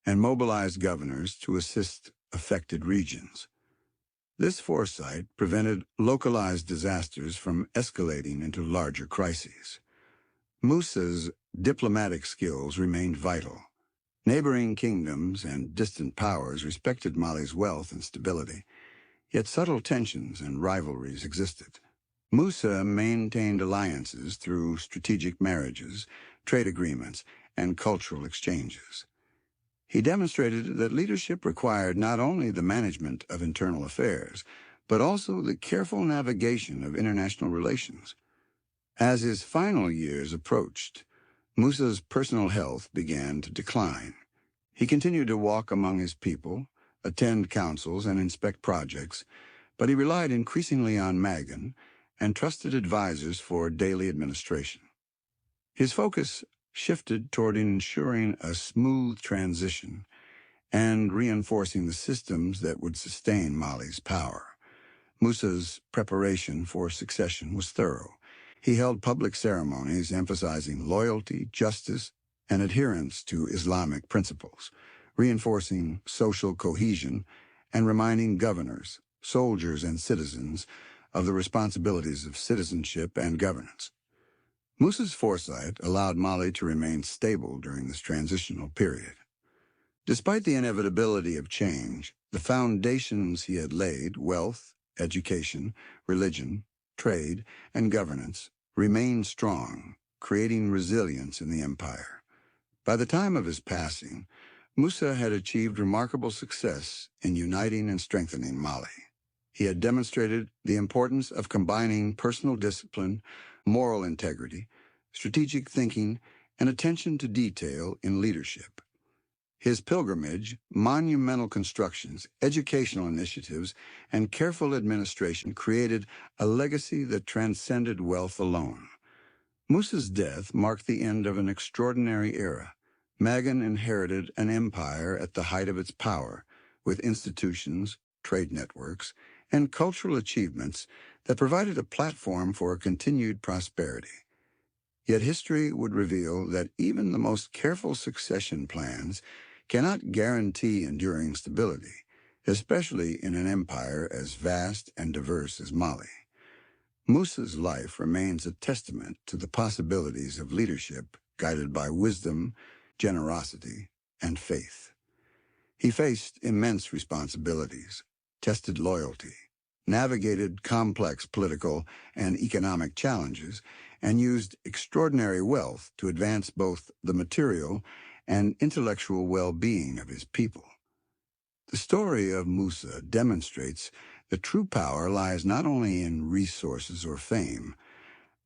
and mobilized governors to assist affected regions. This foresight prevented localized disasters from escalating into larger crises. Musa's diplomatic skills remained vital. Neighboring kingdoms and distant powers respected Mali's wealth and stability, yet subtle tensions and rivalries existed. Musa maintained alliances through strategic marriages, trade agreements, and cultural exchanges. He demonstrated that leadership required not only the management of internal affairs, but also the careful navigation of international relations. As his final years approached, Musa's personal health began to decline. He continued to walk among his people, attend councils, and inspect projects, but he relied increasingly on Magan and trusted advisors for daily administration. His focus shifted toward ensuring a smooth transition and reinforcing the systems that would sustain Mali's power. Musa's preparation for succession was thorough. He held public ceremonies emphasizing loyalty, justice, and adherence to Islamic principles, reinforcing social cohesion and reminding governors, soldiers, and citizens of the responsibilities of citizenship and governance. Musa's foresight allowed Mali to remain stable during this transitional period. Despite the inevitability of change, the foundations he had laid, wealth, education, religion, trade, and governance, remained strong, creating resilience in the empire. By the time of his passing, Musa had achieved remarkable success in uniting and strengthening Mali. He had demonstrated the importance of combining personal discipline, moral integrity, strategic thinking, and attention to detail in leadership. His pilgrimage, monumental constructions, educational initiatives, and careful administration created a legacy that transcended wealth alone. Musa's death marked the end of an extraordinary era. Magan inherited an empire at the height of its power, with institutions, trade networks, and cultural achievements that provided a platform for continued prosperity. Yet history would reveal that even the most careful succession plans cannot guarantee enduring stability, especially in an empire as vast and diverse as Mali. Musa's life remains a testament to the possibilities of leadership guided by wisdom, generosity, and faith. He faced immense responsibilities, tested loyalty, navigated complex political and economic challenges, and used extraordinary wealth to advance both the material and intellectual well-being of his people. The story of Musa demonstrates that true power lies not only in resources or fame,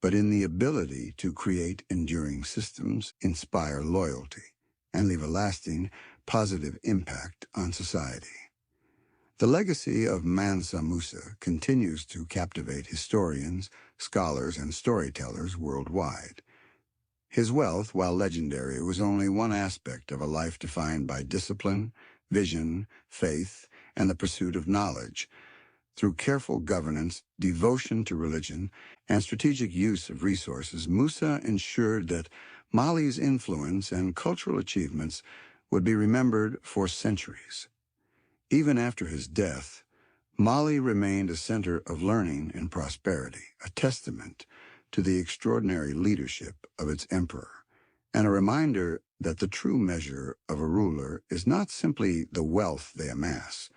but in the ability to create enduring systems, inspire loyalty, and leave a lasting, positive impact on society. The legacy of Mansa Musa continues to captivate historians, scholars, and storytellers worldwide. His wealth, while legendary, was only one aspect of a life defined by discipline, vision, faith, and the pursuit of knowledge. Through careful governance, devotion to religion, and strategic use of resources, Musa ensured that Mali's influence and cultural achievements would be remembered for centuries. Even after his death, Mali remained a center of learning and prosperity, a testament to the extraordinary leadership of its emperor. and a reminder that the true measure of a ruler is not simply the wealth they amass,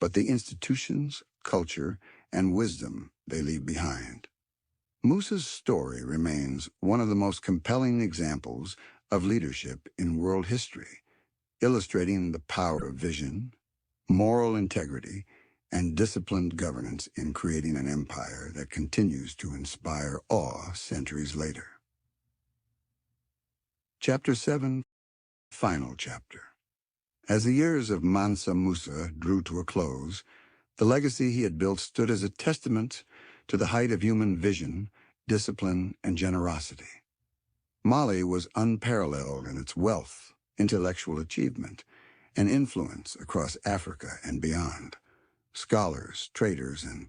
but the institutions, culture, and wisdom they leave behind. Musa's story remains one of the most compelling examples of leadership in world history, illustrating the power of vision, moral integrity, and disciplined governance in creating an empire that continues to inspire awe centuries later. Chapter 7, Final Chapter. As the years of Mansa Musa drew to a close, the legacy he had built stood as a testament to the height of human vision, discipline, and generosity. Mali was unparalleled in its wealth, intellectual achievement, and influence across Africa and beyond. Scholars, traders, and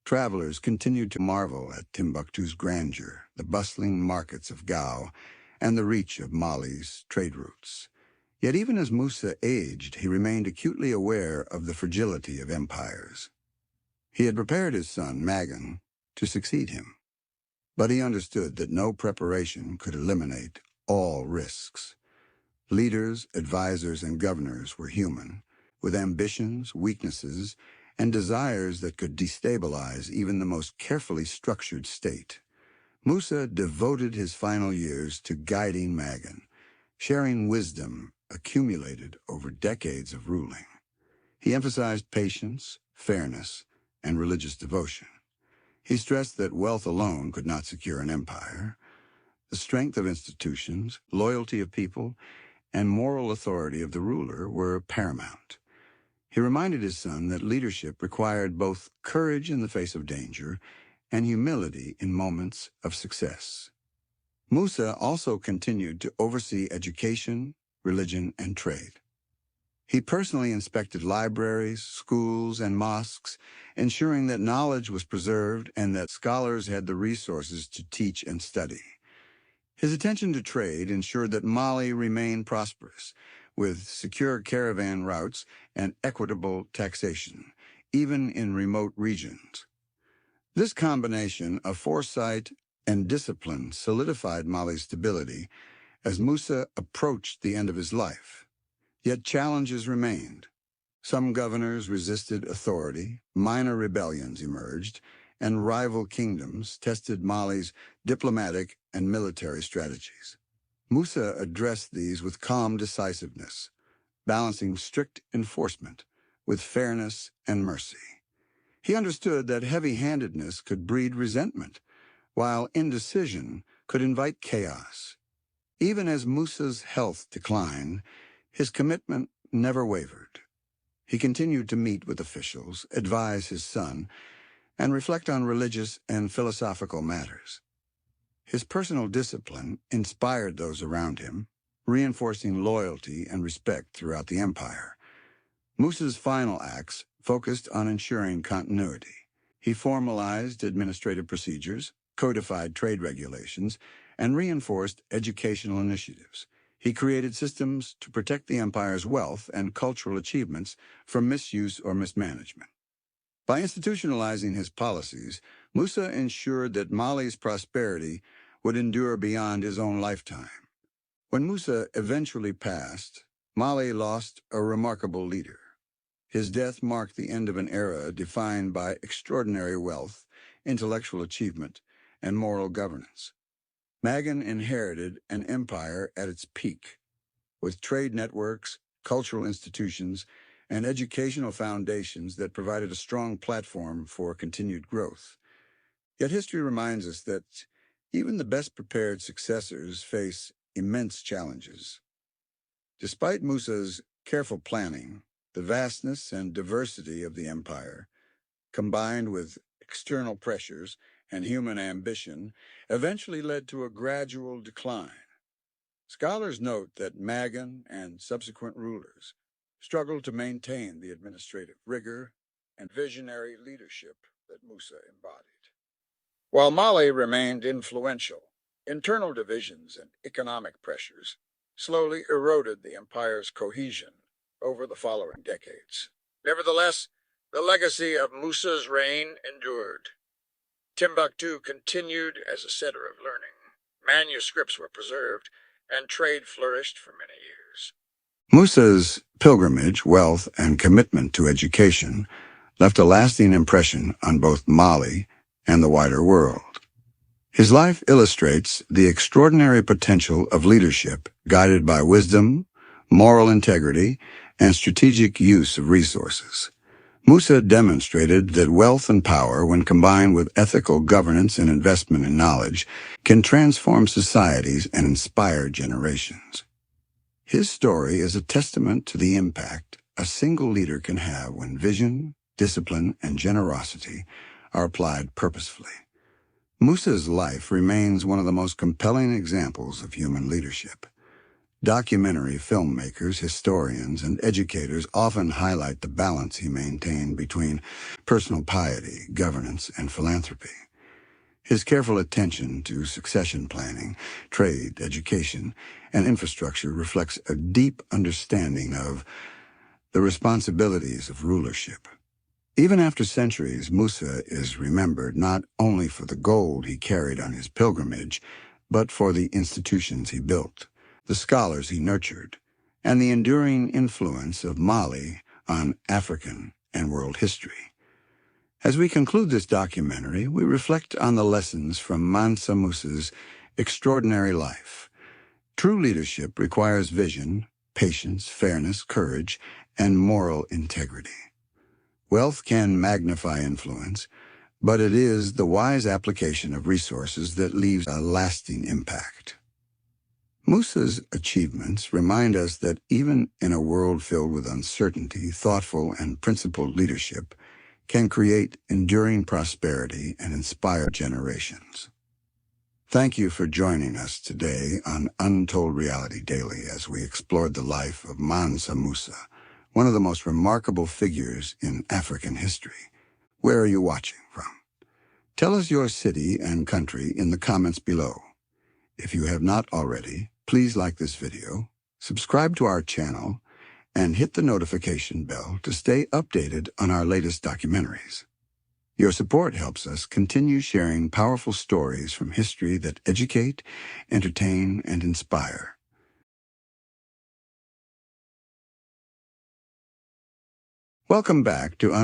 travelers continued to marvel at Timbuktu's grandeur, the bustling markets of Gao, and the reach of Mali's trade routes. Yet even as Musa aged, he remained acutely aware of the fragility of empires. He had prepared his son, Magan, to succeed him, but he understood that no preparation could eliminate all risks. Leaders, advisors, and governors were human, with ambitions, weaknesses, and desires that could destabilize even the most carefully structured state. Musa devoted his final years to guiding Magan, sharing wisdom accumulated over decades of ruling. He emphasized patience, fairness, and religious devotion. He stressed that wealth alone could not secure an empire. The strength of institutions, loyalty of people, and moral authority of the ruler were paramount. He reminded his son that leadership required both courage in the face of danger and humility in moments of success. Musa also continued to oversee education, religion, and trade. He personally inspected libraries, schools, and mosques, ensuring that knowledge was preserved and that scholars had the resources to teach and study. His attention to trade ensured that Mali remained prosperous, with secure caravan routes and equitable taxation, even in remote regions. This combination of foresight and discipline solidified Mali's stability as Musa approached the end of his life. Yet challenges remained. Some governors resisted authority, minor rebellions emerged, and rival kingdoms tested Mali's diplomatic and military strategies. Musa addressed these with calm decisiveness, balancing strict enforcement with fairness and mercy. He understood that heavy-handedness could breed resentment, while indecision could invite chaos. Even as Musa's health declined, his commitment never wavered. He continued to meet with officials, advise his son, and reflect on religious and philosophical matters. His personal discipline inspired those around him, reinforcing loyalty and respect throughout the empire. Musa's final acts focused on ensuring continuity. He formalized administrative procedures, codified trade regulations, and reinforced educational initiatives. He created systems to protect the empire's wealth and cultural achievements from misuse or mismanagement. By institutionalizing his policies, Musa ensured that Mali's prosperity would endure beyond his own lifetime. When Musa eventually passed, Mali lost a remarkable leader. His death marked the end of an era defined by extraordinary wealth, intellectual achievement, and moral governance. Magan inherited an empire at its peak, with trade networks, cultural institutions, and educational foundations that provided a strong platform for continued growth. Yet history reminds us that even the best prepared successors face immense challenges. Despite Musa's careful planning, the vastness and diversity of the empire, combined with external pressures and human ambition, eventually led to a gradual decline. Scholars note that Magan and subsequent rulers struggled to maintain the administrative rigor and visionary leadership that Musa embodied. While Mali remained influential, internal divisions and economic pressures slowly eroded the empire's cohesion over the following decades. Nevertheless, the legacy of Musa's reign endured. Timbuktu continued as a center of learning. Manuscripts were preserved, and trade flourished for many years. Musa's pilgrimage, wealth, and commitment to education left a lasting impression on both Mali and the wider world. His life illustrates the extraordinary potential of leadership guided by wisdom, moral integrity, and strategic use of resources. Musa demonstrated that wealth and power, when combined with ethical governance and investment in knowledge, can transform societies and inspire generations. His story is a testament to the impact a single leader can have when vision, discipline, and generosity are applied purposefully. Musa's life remains one of the most compelling examples of human leadership. Documentary filmmakers, historians, and educators often highlight the balance he maintained between personal piety, governance, and philanthropy. His careful attention to succession planning, trade, education, and infrastructure reflects a deep understanding of the responsibilities of rulership. Even after centuries, Musa is remembered not only for the gold he carried on his pilgrimage, but for the institutions he built, the scholars he nurtured, and the enduring influence of Mali on African and world history. As we conclude this documentary, we reflect on the lessons from Mansa Musa's extraordinary life. True leadership requires vision, patience, fairness, courage, and moral integrity. Wealth can magnify influence, but it is the wise application of resources that leaves a lasting impact. Musa's achievements remind us that even in a world filled with uncertainty, thoughtful and principled leadership can create enduring prosperity and inspire generations. Thank you for joining us today on Untold Reality Daily as we explored the life of Mansa Musa, one of the most remarkable figures in African history. Where are you watching from? Tell us your city and country in the comments below. If you have not already, please like this video, subscribe to our channel, and hit the notification bell to stay updated on our latest documentaries. Your support helps us continue sharing powerful stories from history that educate, entertain, and inspire. Welcome back to